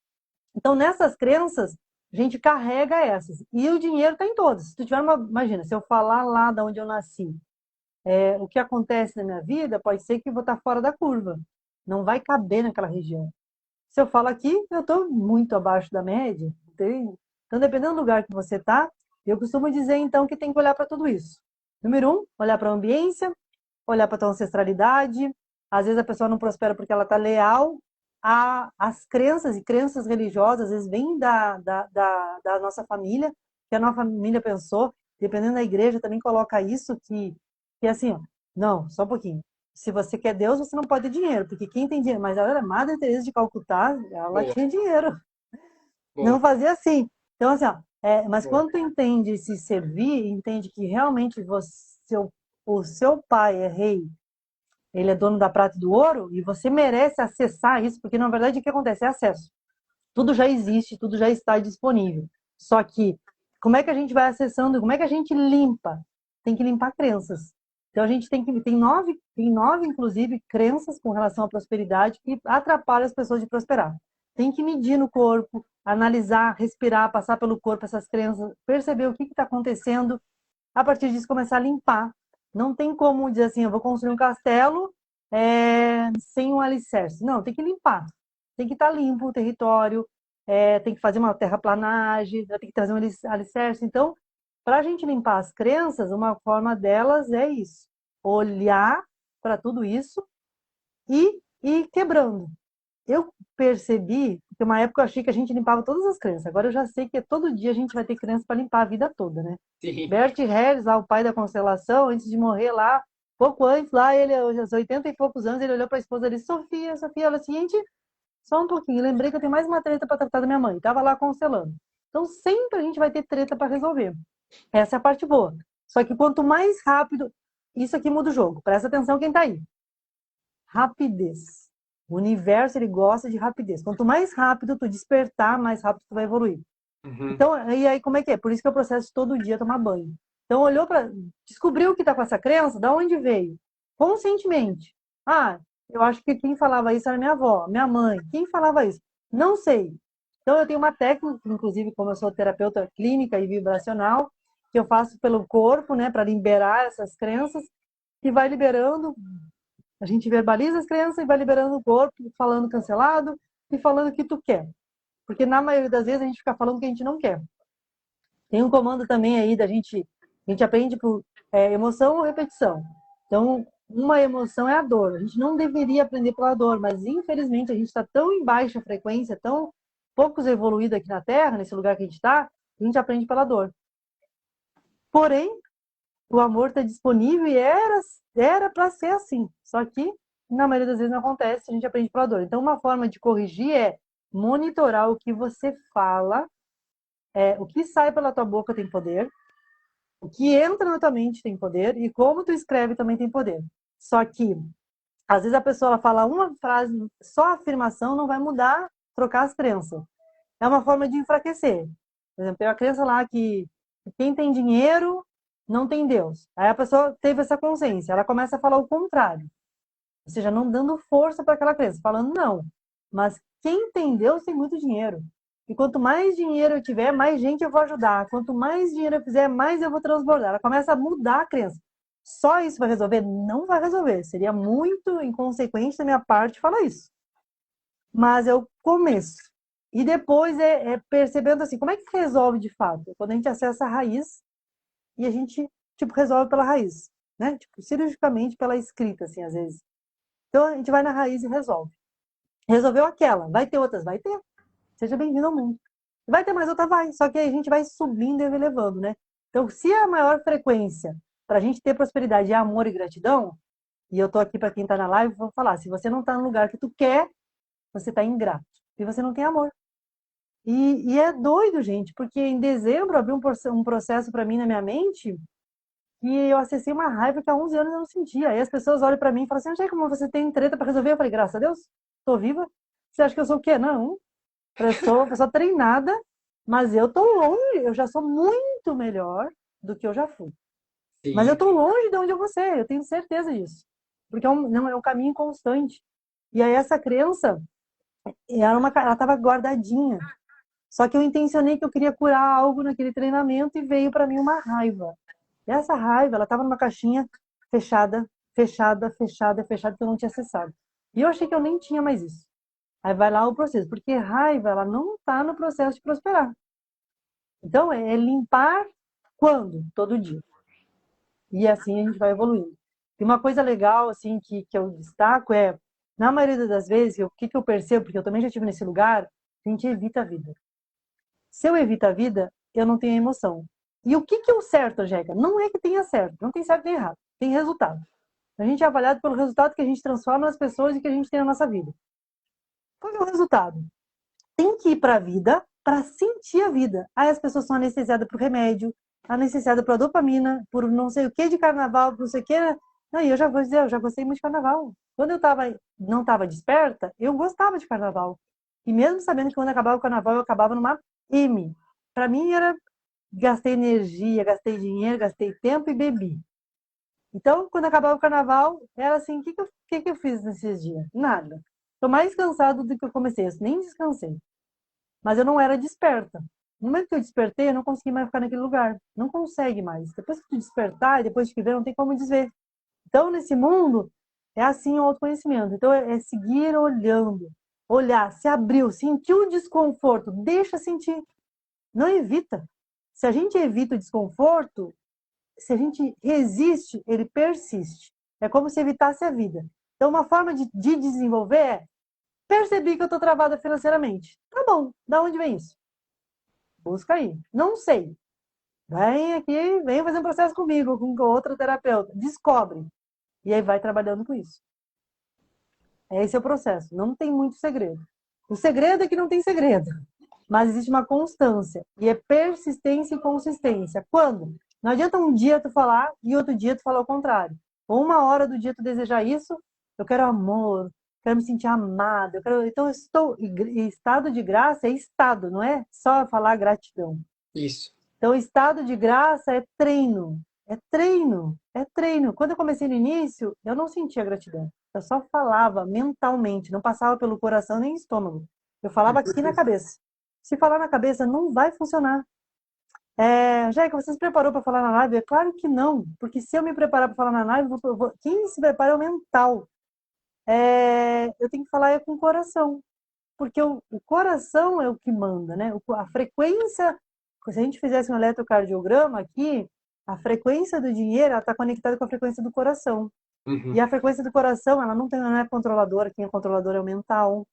Então, nessas crenças, a gente carrega essas. E o dinheiro está em todas. Se tu tiver imagina, se eu falar lá de onde eu nasci, o que acontece na minha vida, pode ser que eu vou estar fora da curva. Não vai caber naquela região. Se eu falo aqui, eu estou muito abaixo da média. Entende? Então, dependendo do lugar que você está, eu costumo dizer, então, que tem que olhar para tudo isso. Número um, olhar para a ambiência, olhar para a tua ancestralidade. Às vezes a pessoa não prospera porque ela está leal às crenças, e crenças religiosas, às vezes vêm da nossa família, que a nossa família pensou. Dependendo da igreja, também coloca isso, que é assim, ó, não, só um pouquinho. Se você quer Deus, você não pode ter dinheiro, porque quem tem dinheiro, mas a Madre Teresa de Calcutá, ela
Boa,
tinha dinheiro, não
boa,
fazia assim. Então, assim, ó, mas
boa.
quando tu entende se servir, entende que realmente o seu pai é rei, ele é dono da prata e do ouro, e você merece acessar isso, porque na verdade o que acontece é acesso. Tudo já existe, tudo já está disponível. Só que, como é que a gente vai acessando, como é que a gente limpa? Tem que limpar crenças. Então a gente tem nove, inclusive, crenças com relação à prosperidade que atrapalham as pessoas de prosperar. Tem que medir no corpo, analisar, respirar, passar pelo corpo essas crenças, perceber o que está acontecendo, a partir disso começar a limpar. Não tem como dizer assim, eu vou construir um castelo sem um alicerce. Não, tem que limpar. Tem que estar limpo o território, tem que fazer uma terraplanagem, tem que trazer um alicerce. Então, para a gente limpar as crenças, uma forma delas é isso. Olhar para tudo isso e ir quebrando. Eu percebi, porque uma época eu achei que a gente limpava todas as crenças. Agora eu já sei que todo dia a gente vai ter crença para limpar a vida toda, né?
Sim.
Bert Hellis, lá, o pai da constelação, antes de morrer lá, pouco antes, lá, ele, aos 80 e poucos anos, ele olhou para a esposa dele, Sofia, ela assim, gente, só um pouquinho, lembrei que eu tenho mais uma treta para tratar da minha mãe, tava lá constelando. Então sempre a gente vai ter treta para resolver. Essa é a parte boa. Só que quanto mais rápido, isso aqui muda o jogo. Presta atenção quem tá aí. Rapidez. O universo, ele gosta de rapidez. Quanto mais rápido tu despertar, mais rápido tu vai evoluir.
Uhum.
Então, e aí como é que é? Por isso que eu processo todo dia tomar banho. Então, olhou para, descobriu que tá com essa crença, da onde veio? Conscientemente. Ah, eu acho que quem falava isso era minha avó, minha mãe. Quem falava isso? Não sei. Então, eu tenho uma técnica, inclusive, como eu sou terapeuta clínica e vibracional, que eu faço pelo corpo, né, para liberar essas crenças, que vai liberando, a gente verbaliza as crenças e vai liberando o corpo, falando cancelado e falando o que tu quer. Porque na maioria das vezes a gente fica falando o que a gente não quer. Tem um comando também aí a gente aprende por emoção ou repetição. Então, uma emoção é a dor. A gente não deveria aprender pela dor, mas infelizmente a gente está tão em baixa frequência, tão poucos evoluído aqui na Terra, nesse lugar que a gente aprende pela dor. Porém, o amor está disponível e era para ser assim. Só que, na maioria das vezes, não acontece, a gente aprende pela dor. Então, uma forma de corrigir é monitorar o que você fala, o que sai pela tua boca tem poder, o que entra na tua mente tem poder e como tu escreve também tem poder. Só que, às vezes a pessoa ela fala uma frase, só a afirmação não vai mudar, trocar as crenças. É uma forma de enfraquecer. Por exemplo, tem uma crença lá que quem tem dinheiro não tem Deus. Aí a pessoa teve essa consciência, ela começa a falar o contrário. Ou seja, não dando força para aquela crença, falando não. Mas quem tem Deus tem muito dinheiro. E quanto mais dinheiro eu tiver, mais gente eu vou ajudar. Quanto mais dinheiro eu fizer, mais eu vou transbordar. Ela começa a mudar a crença. Só isso vai resolver? Não vai resolver. Seria muito inconsequente da minha parte falar isso. Mas é o começo. E depois é percebendo assim, como é que resolve de fato? Quando a gente acessa a raiz e a gente, tipo, resolve pela raiz, né? Tipo, cirurgicamente pela escrita, assim, às vezes. Então a gente vai na raiz e resolve. Resolveu aquela, vai ter outras, vai ter. Seja bem-vindo ao mundo. Vai ter mais outra, vai. Só que aí a gente vai subindo e elevando, né? Então, se a maior frequência para a gente ter prosperidade é amor e gratidão, e eu tô aqui para quem está na live, vou falar, se você não está no lugar que tu quer, você está ingrato. E você não tem amor. E é doido, gente, porque em dezembro abriu um processo para mim na minha mente e eu acessei uma raiva que há 11 anos eu não sentia. Aí as pessoas olham para mim e falam assim, Angélica, como você tem treta para resolver? Eu falei, graças a Deus, tô viva. Você acha que eu sou o quê? Não. Eu sou uma pessoa treinada, mas eu tô longe, eu já sou muito melhor do que eu já fui. Mas eu
Sim.
tô longe de onde eu vou ser, eu tenho certeza disso. Porque não é um caminho constante. E aí essa crença, ela estava guardadinha. Só que eu intencionei que eu queria curar algo naquele treinamento e veio para mim uma raiva. E essa raiva, ela estava numa caixinha fechada, fechada, fechada, fechada, que eu não tinha acessado. E eu achei que eu nem tinha mais isso. Aí vai lá o processo, porque raiva, ela não está no processo de prosperar. Então, é limpar quando? Todo dia. E assim a gente vai evoluindo. E uma coisa legal, assim, que eu destaco é, na maioria das vezes, o que eu percebo, porque eu também já estive nesse lugar, a gente evita a vida. Se eu evito a vida, eu não tenho emoção. E o que é o certo, Angélica? Não é que tenha certo, não tem certo nem errado, tem resultado. A gente é avaliado pelo resultado que a gente transforma nas pessoas e que a gente tem na nossa vida. Qual é o resultado? Tem que ir para a vida para sentir a vida. Aí as pessoas são anestesiadas por remédio, anestesiadas por dopamina, por não sei o que de carnaval, por não sei o que. Não, e eu já vou dizer, eu já gostei muito de carnaval. Quando eu não estava desperta, eu gostava de carnaval. E mesmo sabendo que quando acabava o carnaval, eu acabava numa M. Para mim era gastei energia, gastei dinheiro, gastei tempo e bebi. Então, quando acabava o carnaval, era assim, o que eu fiz nesses dias? Nada. Estou mais cansado do que eu comecei, eu nem descansei. Mas eu não era desperta. No momento que eu despertei, eu não consegui mais ficar naquele lugar. Não consegue mais. Depois que tu despertar e depois que ver, não tem como desver. Então, nesse mundo, é assim o autoconhecimento. Então, é seguir olhando. Olhar, se abriu, sentiu o desconforto, deixa sentir. Não evita. Se a gente evita o desconforto, se a gente resiste, ele persiste. É como se evitasse a vida. Então, uma forma de desenvolver é percebi que eu estou travada financeiramente. Tá bom, da onde vem isso? Busca aí. Não sei. Vem aqui, vem fazer um processo comigo, com outro terapeuta. Descobre. E aí vai trabalhando com isso. Esse é o processo. Não tem muito segredo. O segredo é que não tem segredo. mas existe uma constância. E é persistência e consistência. Quando? Não adianta um dia tu falar e outro dia tu falar o contrário. Ou uma hora do dia tu desejar isso, eu quero amor, quero me sentir amada, eu quero... Então, eu estou... E estado de graça é estado, não é só falar gratidão.
Isso.
Então, estado de graça é treino. É treino. É treino. Quando eu comecei no início, eu não sentia gratidão. Eu só falava mentalmente, não passava pelo coração nem estômago. Eu falava aqui na cabeça. Se falar na cabeça, não vai funcionar. Jéssica, você se preparou para falar na live? É claro que não, porque se eu me preparar para falar na live, quem se prepara é o mental. Eu tenho que falar com o coração, porque o coração é o que manda, né? A frequência, se a gente fizesse um eletrocardiograma aqui, a frequência do dinheiro está conectada com a frequência do coração.
Uhum.
E a frequência do coração, ela não é controladora, quem é controlador é o mental.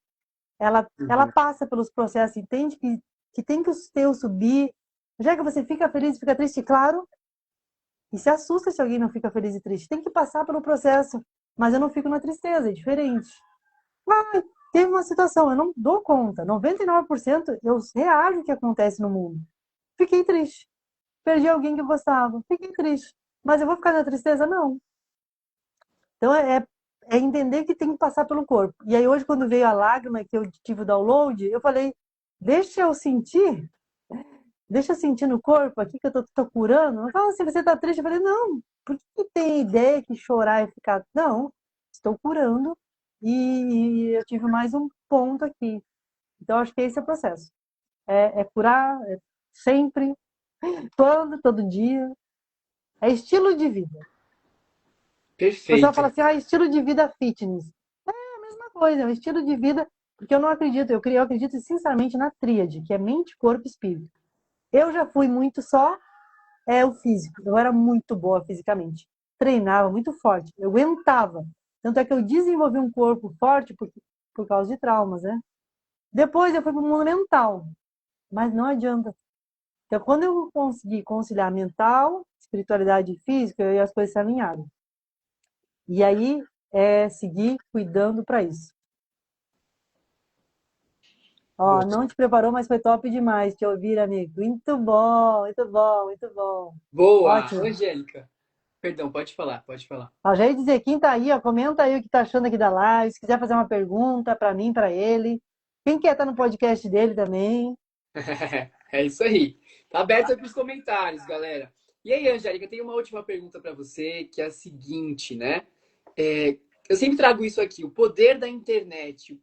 Ela passa pelos processos, entende que tem que o teu subir. Já que você fica feliz, fica triste, claro, e se assusta se alguém não fica feliz e triste. Tem que passar pelo processo, mas eu não fico na tristeza, é diferente. Teve uma situação, eu não dou conta. 99% eu reajo o que acontece no mundo. Fiquei triste. Perdi alguém que eu gostava. Fiquei triste. Mas eu vou ficar na tristeza? Não. Então é entender que tem que passar pelo corpo. E aí hoje, quando veio a lágrima que eu tive o download, eu falei, deixa eu sentir. Deixa eu sentir no corpo aqui que eu tô curando. Não fala assim, você tá triste. Eu falei, não. Por que tem ideia que chorar é ficar... Não. Estou curando. E eu tive mais um ponto aqui. Então, acho que esse é o processo. É curar sempre, todo dia. É estilo de vida. O pessoal
Perfeito.
fala assim, estilo de vida fitness. É a mesma coisa, é um estilo de vida, porque eu não acredito, eu acredito sinceramente na tríade, que é mente, corpo e espírito. Eu já fui muito só o físico, eu era muito boa fisicamente. Treinava muito forte, eu aguentava. Tanto é que eu desenvolvi um corpo forte por causa de traumas, né? Depois eu fui para o mundo mental, mas não adianta. Então, quando eu consegui conciliar mental, espiritualidade e física, eu e as coisas se alinharam. E aí, seguir cuidando para isso. Ó, não te preparou, mas foi top demais te ouvir, amigo. Muito bom, muito bom, muito bom.
Boa!
Ótimo.
Angélica. Perdão, pode falar, pode falar.
Ó, já ia dizer, quem tá aí, ó, comenta aí o que tá achando aqui da live. Se quiser fazer uma pergunta para mim, para ele. Quem quer estar no podcast dele também.
É isso aí. Tá aberto para os comentários, galera. E aí, Angélica, tem uma última pergunta para você, que é a seguinte, né? Eu sempre trago isso aqui, o poder da internet,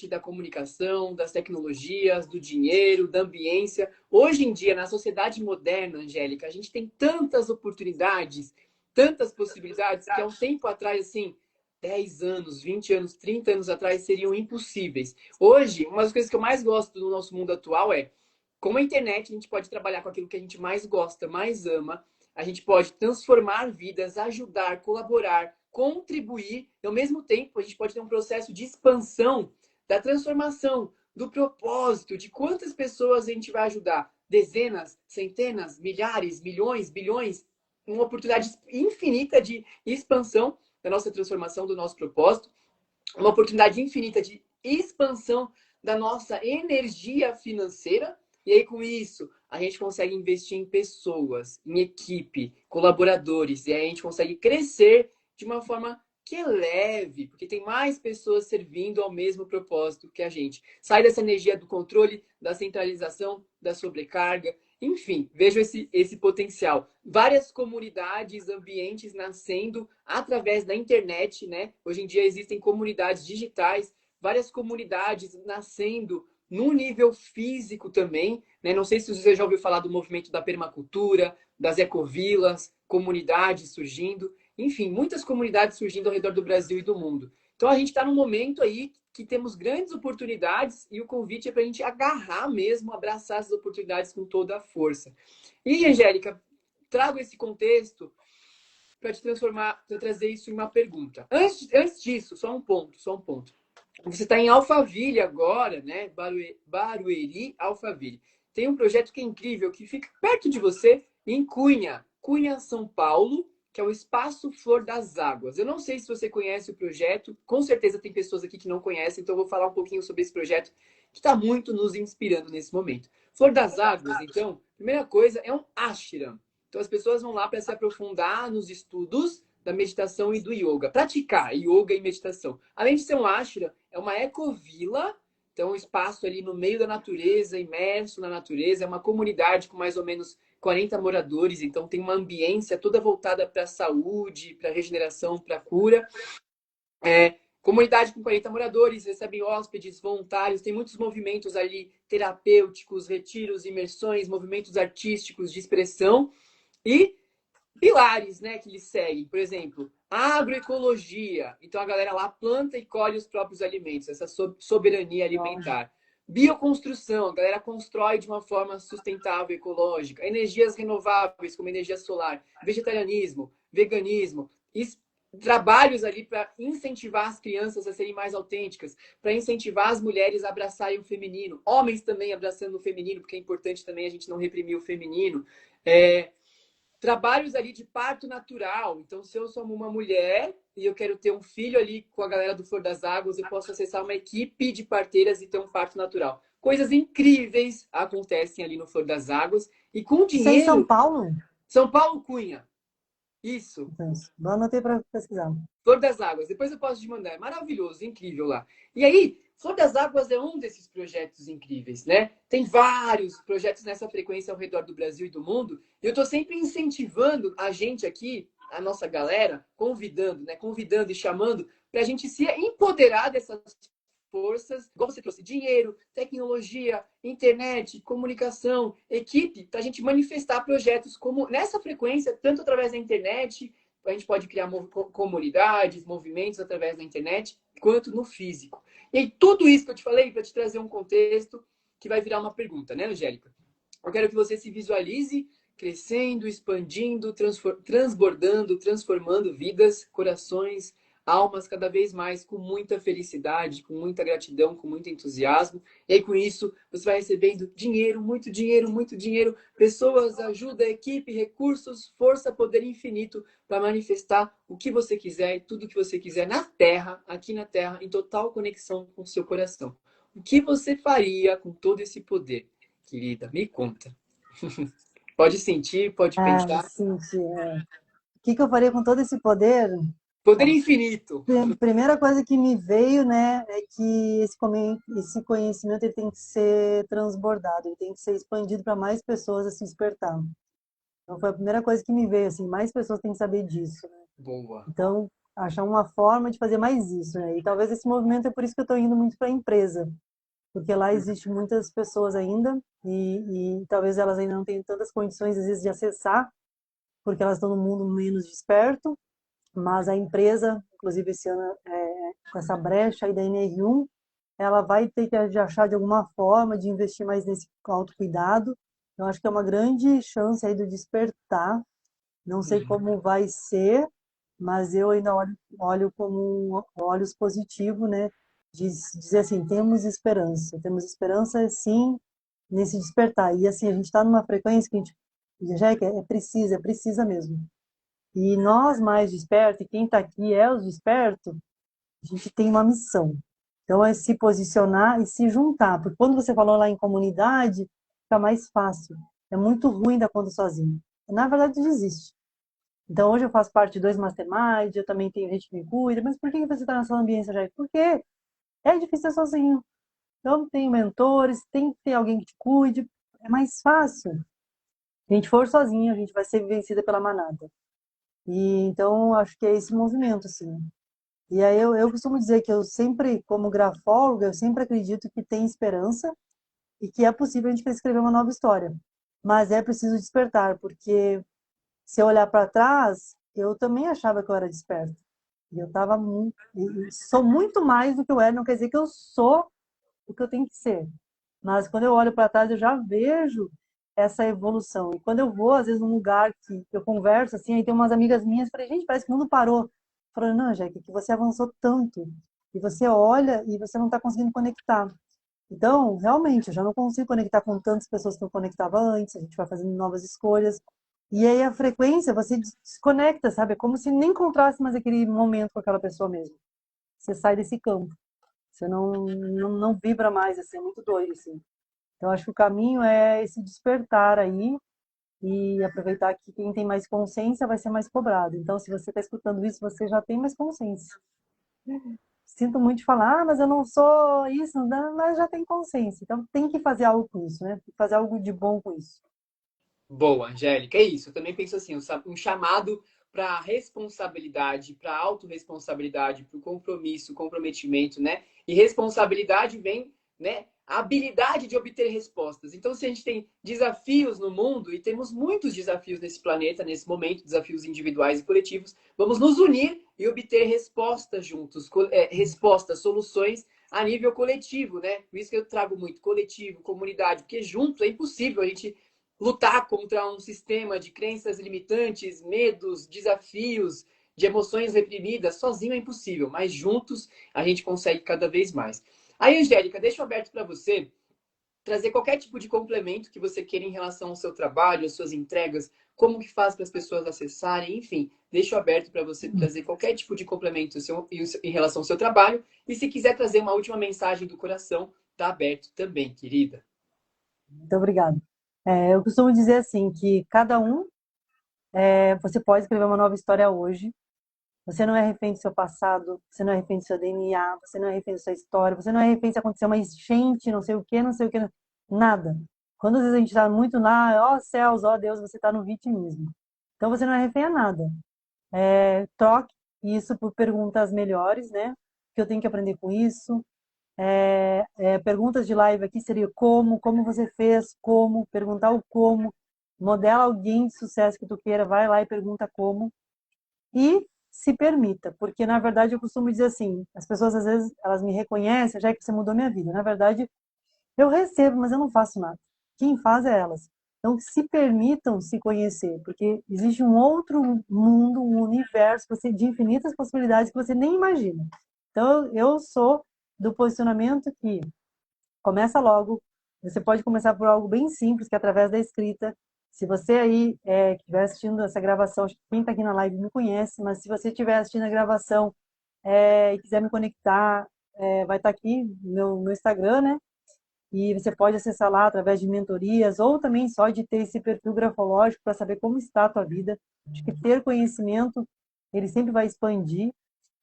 da comunicação, das tecnologias, do dinheiro, da ambiência. Hoje em dia, na sociedade moderna, Angélica, a gente tem tantas oportunidades, tantas possibilidades, que há um tempo atrás, assim, 10 anos, 20 anos, 30 anos atrás, seriam impossíveis. Hoje, uma das coisas que eu mais gosto do nosso mundo atual é, com a internet, a gente pode trabalhar com aquilo que a gente mais gosta, mais ama, a gente pode transformar vidas, ajudar, colaborar, contribuir, e ao mesmo tempo a gente pode ter um processo de expansão da transformação, do propósito, de quantas pessoas a gente vai ajudar. Dezenas, centenas, milhares, milhões, bilhões, uma oportunidade infinita de expansão da nossa transformação, do nosso propósito, uma oportunidade infinita de expansão da nossa energia financeira. E aí, com isso, a gente consegue investir em pessoas, em equipe, colaboradores. E aí a gente consegue crescer de uma forma que é leve, porque tem mais pessoas servindo ao mesmo propósito que a gente. Sai dessa energia do controle, da centralização, da sobrecarga. Enfim, vejo esse potencial. Várias comunidades, ambientes nascendo através da internet, né? Hoje em dia existem comunidades digitais, várias comunidades nascendo no nível físico também, né? Não sei se você já ouviu falar do movimento da permacultura, das ecovilas, comunidades surgindo, enfim, muitas comunidades surgindo ao redor do Brasil e do mundo. Então a gente está num momento aí que temos grandes oportunidades e o convite é para a gente agarrar mesmo, abraçar essas oportunidades com toda a força. E, Angélica, trago esse contexto para te transformar, para trazer isso em uma pergunta. Antes disso, só um ponto. Você está em Alphaville agora, né? Barueri, Alphaville. Tem um projeto que é incrível, que fica perto de você, em Cunha, São Paulo, que é o Espaço Flor das Águas. Eu não sei se você conhece o projeto, com certeza tem pessoas aqui que não conhecem, então eu vou falar um pouquinho sobre esse projeto que está muito nos inspirando nesse momento. Flor das Águas, então, primeira coisa, é um ashram. Então as pessoas vão lá para se aprofundar nos estudos da meditação e do yoga, praticar yoga e meditação. Além de ser um ashram, é uma ecovila, então um espaço ali no meio da natureza, imerso na natureza, é uma comunidade com mais ou menos 40 moradores, então tem uma ambiência toda voltada para a saúde, para a regeneração, para a cura. Comunidade com 40 moradores, recebem hóspedes, voluntários, tem muitos movimentos ali terapêuticos, retiros, imersões, movimentos artísticos de expressão e pilares, né, que eles seguem. Por exemplo, agroecologia. Então a galera lá planta e colhe os próprios alimentos, essa soberania alimentar. Bioconstrução, a galera constrói de uma forma sustentável, ecológica. Energias renováveis, como energia solar. Vegetarianismo, veganismo. Trabalhos ali para incentivar as crianças a serem mais autênticas, para incentivar as mulheres a abraçarem o feminino. Homens também abraçando o feminino, porque é importante também a gente não reprimir o feminino. Trabalhos ali de parto natural. Então, se eu sou uma mulher e eu quero ter um filho ali com a galera do Flor das Águas, eu posso acessar uma equipe de parteiras e ter um parto natural. Coisas incríveis acontecem ali no Flor das Águas. E com
Isso é em São
dinheiro...
Paulo?
São Paulo Cunha. Isso.
Vou anotar para pesquisar.
Flor das Águas. Depois eu posso te mandar. É maravilhoso, incrível lá. E aí, Flor das Águas é um desses projetos incríveis, né? Tem vários projetos nessa frequência ao redor do Brasil e do mundo. E eu estou sempre incentivando a gente aqui, a nossa galera, convidando, né? Convidando e chamando para a gente se empoderar dessas forças, igual você trouxe, dinheiro, tecnologia, internet, comunicação, equipe, para a gente manifestar projetos como nessa frequência, tanto através da internet, a gente pode criar comunidades, movimentos através da internet, quanto no físico. E aí, tudo isso que eu te falei, para te trazer um contexto que vai virar uma pergunta, né, Angélica? Eu quero que você se visualize crescendo, expandindo, transbordando, transformando vidas, corações, almas cada vez mais com muita felicidade, com muita gratidão, com muito entusiasmo. E aí, com isso, você vai recebendo dinheiro, muito dinheiro, pessoas, ajuda, equipe, recursos, força, poder infinito para manifestar o que você quiser e tudo que você quiser na Terra, aqui na Terra, em total conexão com o seu coração. O que você faria com todo esse poder? Querida, me conta. Pode sentir, pode pensar.
Cintia, o que eu faria com todo esse poder?
Poder infinito.
Primeira coisa que me veio, né, é que esse conhecimento ele tem que ser transbordado, ele tem que ser expandido para mais pessoas a se despertar. Então foi a primeira coisa que me veio, assim, mais pessoas têm que saber disso, né?
Boa.
Então, achar uma forma de fazer mais isso, né? E talvez esse movimento é por isso que eu estou indo muito para a empresa, porque lá existe muitas pessoas ainda e talvez elas ainda não tenham tantas condições, às vezes, de acessar, porque elas estão no mundo menos desperto, mas a empresa, inclusive esse ano, com essa brecha aí da NR1, ela vai ter que achar de alguma forma de investir mais nesse autocuidado. Eu acho que é uma grande chance aí do despertar. Não sei como vai ser, mas eu ainda olho como olhos positivos, né? De dizer assim, temos esperança sim nesse despertar. E assim, a gente está numa frequência que a gente já é precisa mesmo. E nós mais despertos, e quem está aqui é os despertos, a gente tem uma missão. Então é se posicionar e se juntar. Porque quando você falou lá em comunidade, fica mais fácil. É muito ruim dar conta sozinho. Na verdade, desiste. Então hoje eu faço parte de 2 Mastermind, eu também tenho gente que me cuida. Mas por que você está nessa ambiência, já? Porque é difícil ser sozinho. Então tem mentores, tem que ter alguém que te cuide. É mais fácil. Se a gente for sozinho, a gente vai ser vencida pela manada. E então acho que é esse movimento, assim. E aí eu costumo dizer que eu sempre, como grafóloga, eu sempre acredito que tem esperança e que é possível a gente escrever uma nova história. Mas é preciso despertar, porque se eu olhar para trás, eu também achava que eu era desperta. E eu estava muito, sou muito mais do que eu era, não quer dizer que eu sou o que eu tenho que ser. Mas quando eu olho para trás, eu já vejo essa evolução. E quando eu vou, às vezes, num lugar que eu converso, assim, aí tem umas amigas minhas, falei, gente, parece que o mundo parou. Falando, não, Jaque, que você avançou tanto. E você olha e você não está conseguindo conectar. Então, realmente, eu já não consigo conectar com tantas pessoas que eu conectava antes, a gente vai fazendo novas escolhas. E aí a frequência, você desconecta, sabe? É como se nem encontrasse mais aquele momento com aquela pessoa mesmo. Você sai desse campo. Você não vibra mais, assim, é muito doido, assim. Então, acho que o caminho é esse despertar aí e aproveitar que quem tem mais consciência vai ser mais cobrado. Então, se você está escutando isso, você já tem mais consciência. Sinto muito de falar, mas eu não sou isso, não, mas já tem consciência. Então, tem que fazer algo com isso, né? Tem que fazer algo de bom com isso.
Boa, Angélica, é isso. Eu também penso assim, um chamado para responsabilidade, para autorresponsabilidade, para o compromisso, comprometimento, né? E responsabilidade vem, né? A habilidade de obter respostas. Então, se a gente tem desafios no mundo, e temos muitos desafios nesse planeta, nesse momento, desafios individuais e coletivos, vamos nos unir e obter respostas juntos, respostas, soluções a nível coletivo, né? Por isso que eu trago muito coletivo, comunidade, porque junto é impossível a gente lutar contra um sistema de crenças limitantes, medos, desafios, de emoções reprimidas, sozinho é impossível, mas juntos a gente consegue cada vez mais. Aí, Angélica, deixo aberto para você trazer qualquer tipo de complemento que você queira em relação ao seu trabalho, às suas entregas, como que faz para as pessoas acessarem, enfim, deixo aberto para você trazer qualquer tipo de complemento em relação ao seu trabalho. E se quiser trazer uma última mensagem do coração, tá aberto também, querida.
Muito obrigada. Eu costumo dizer assim, que cada um, você pode escrever uma nova história hoje. Você não é refém do seu passado, você não é refém do seu DNA, você não é refém da sua história, você não é refém se acontecer uma enchente, não sei o que, não sei o que, nada. Quando às vezes a gente está muito lá, ó céus, ó Deus, você está no vitimismo. Então você não é refém a nada. Troque isso por perguntas melhores, né? O que eu tenho que aprender com isso? Perguntas de live aqui seria como você fez, como, perguntar o como, modela alguém de sucesso que tu queira, vai lá e pergunta como. E se permita, porque na verdade eu costumo dizer assim, as pessoas às vezes elas me reconhecem, já que você mudou minha vida. Na verdade, eu recebo, mas eu não faço nada. Quem faz é elas. Então, se permitam se conhecer, porque existe um outro mundo, um universo de infinitas possibilidades que você nem imagina. Então, eu sou do posicionamento que começa logo. Você pode começar por algo bem simples, que é através da escrita. Se você aí estiver assistindo essa gravação, acho que quem está aqui na live me conhece, mas se você estiver assistindo a gravação e quiser me conectar, vai estar aqui no Instagram, né? E você pode acessar lá através de mentorias ou também só de ter esse perfil grafológico para saber como está a tua vida. Acho que ter conhecimento, ele sempre vai expandir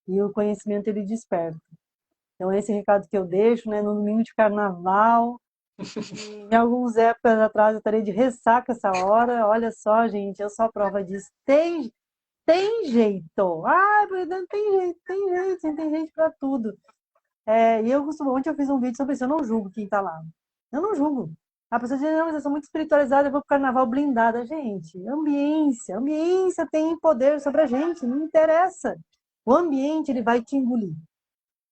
e o conhecimento ele desperta. Então esse recado que eu deixo, né, no domingo de carnaval, em algumas épocas atrás eu estaria de ressaca essa hora. Olha só, gente, eu sou a prova disso. Tem jeito. Ah, não tem jeito, sim, tem jeito para tudo. E eu costumo, ontem eu fiz um vídeo sobre isso, eu não julgo quem tá lá. Eu não julgo. A pessoa diz, não, mas eu sou muito espiritualizada, eu vou pro carnaval blindada. Gente, ambiência tem poder sobre a gente, não interessa. O ambiente, ele vai te engolir.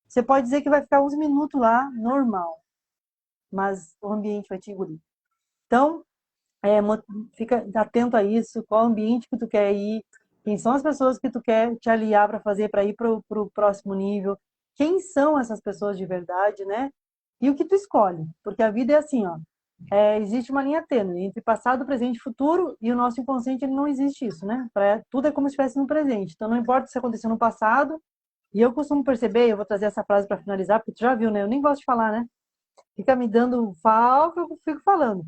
Você pode dizer que vai ficar uns minutos lá, normal, mas o ambiente vai te engolir. Então, fica atento a isso, qual ambiente que tu quer ir, quem são as pessoas que tu quer te aliar para fazer, para ir para o próximo nível, quem são essas pessoas de verdade, né? E o que tu escolhe, porque a vida é assim, ó, existe uma linha tênue entre passado, presente e futuro, e o nosso inconsciente ele não existe isso, né? Tudo é como se estivesse no presente, então não importa se aconteceu no passado, e eu costumo perceber, eu vou trazer essa frase para finalizar, porque tu já viu, né? Eu nem gosto de falar, né? Fica me dando falta, eu fico falando.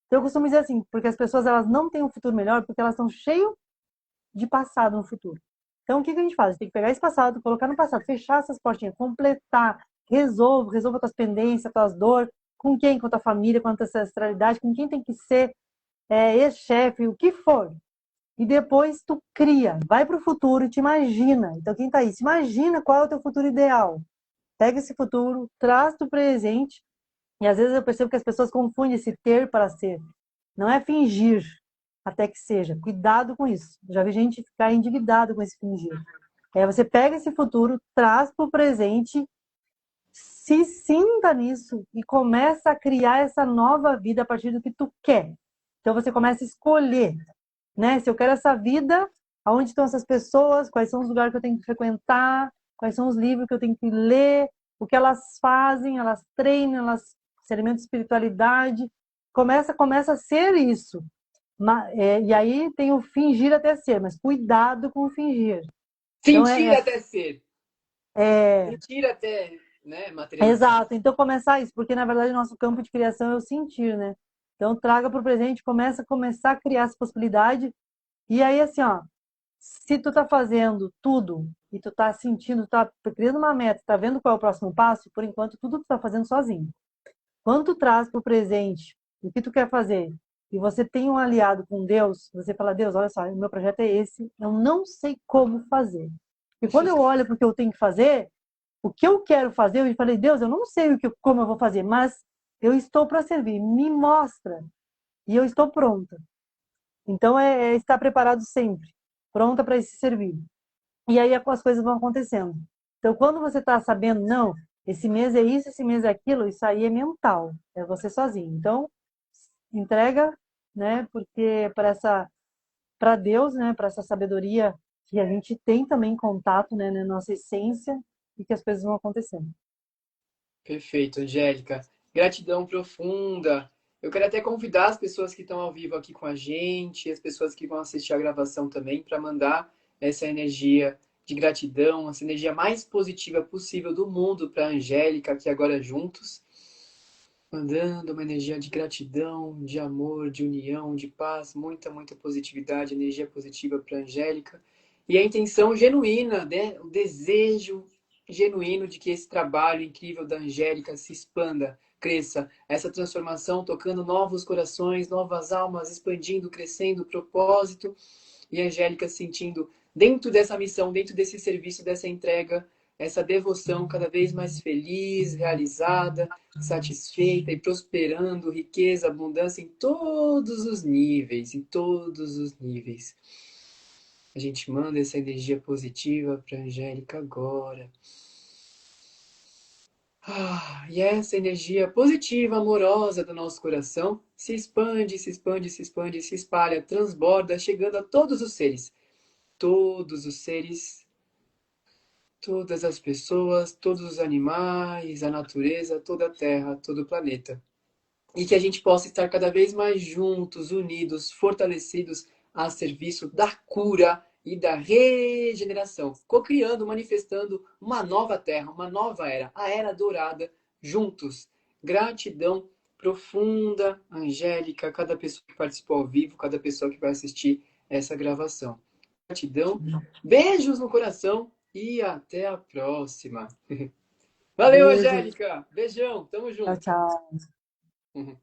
Então, eu costumo dizer assim, porque as pessoas elas não têm um futuro melhor porque elas estão cheias de passado no futuro. Então, o que a gente faz? A gente tem que pegar esse passado, colocar no passado, fechar essas portinhas, completar, resolva tuas pendências, tuas dores, com quem? Com a tua família, com a tua ancestralidade, com quem tem que ser ex-chefe, o que for. E depois tu cria, vai para o futuro e te imagina. Então, quem está aí, se imagina qual é o teu futuro ideal. Pega esse futuro, traz do presente. E às vezes eu percebo que as pessoas confundem esse ter para ser. Não é fingir até que seja. Cuidado com isso. Já vi gente ficar endividado com esse fingir. Você pega esse futuro, traz para o presente, se sinta nisso e começa a criar essa nova vida a partir do que tu quer. Então você começa a escolher, né? Se eu quero essa vida, aonde estão essas pessoas, quais são os lugares que eu tenho que frequentar, quais são os livros que eu tenho que ler, o que elas fazem, elas treinam, elas se alimentam de espiritualidade. Começa a ser isso. E aí tem o fingir até ser, mas cuidado com o fingir. Então
Sentir até ser.
é,
Sentir até, né, materializar.
exato. Então começar isso, porque na verdade o nosso campo de criação é o sentir, né? Então traga para o presente, começar a criar essa possibilidade. E aí assim, ó, se tu tá fazendo tudo e tu tá sentindo, tá criando uma meta, tá vendo qual é o próximo passo, por enquanto tudo tu tá fazendo sozinho. Quando tu traz para o presente o que tu quer fazer e você tem um aliado com Deus, você fala, Deus, olha só, o meu projeto é esse, eu não sei como fazer. E quando eu olho para o que eu tenho que fazer, o que eu quero fazer, eu falei, Deus, eu não sei como eu vou fazer, mas eu estou para servir, me mostra. E eu estou pronta. Então é estar preparado sempre, pronta para esse servir. E aí as coisas vão acontecendo. Então, quando você está sabendo, não, esse mês é isso, esse mês é aquilo, isso aí é mental, é você sozinho. Então, entrega, né? Porque para Deus, né? Para essa sabedoria que a gente tem também contato, né? Na nossa essência e que as coisas vão acontecendo.
Perfeito, Angélica. Gratidão profunda. Eu quero até convidar as pessoas que estão ao vivo aqui com a gente, as pessoas que vão assistir a gravação também, para mandar essa energia de gratidão, essa energia mais positiva possível do mundo para a Angélica, aqui agora juntos. Mandando uma energia de gratidão, de amor, de união, de paz, muita, muita positividade, energia positiva para a Angélica. E a intenção genuína, né? O desejo genuíno de que esse trabalho incrível da Angélica se expanda, cresça, essa transformação tocando novos corações, novas almas, expandindo, crescendo o propósito, e a Angélica sentindo dentro dessa missão, dentro desse serviço, dessa entrega, essa devoção cada vez mais feliz, realizada, satisfeita e prosperando, riqueza, abundância em todos os níveis, em todos os níveis. A gente manda essa energia positiva para a Angélica agora. E essa energia positiva, amorosa do nosso coração se expande, se expande, se expande, se espalha, transborda, chegando a todos os seres. Todos os seres, todas as pessoas, todos os animais, a natureza, toda a Terra, todo o planeta. E que a gente possa estar cada vez mais juntos, unidos, fortalecidos a serviço da cura e da regeneração, co-criando, manifestando uma nova terra, uma nova era, a era dourada, juntos. Gratidão profunda, Angélica, cada pessoa que participou ao vivo, cada pessoa que vai assistir essa gravação. Gratidão, beijos no coração e até a próxima. Valeu,
Beijo.
Angélica. Beijão, tamo
Tchau,
junto.
tchau.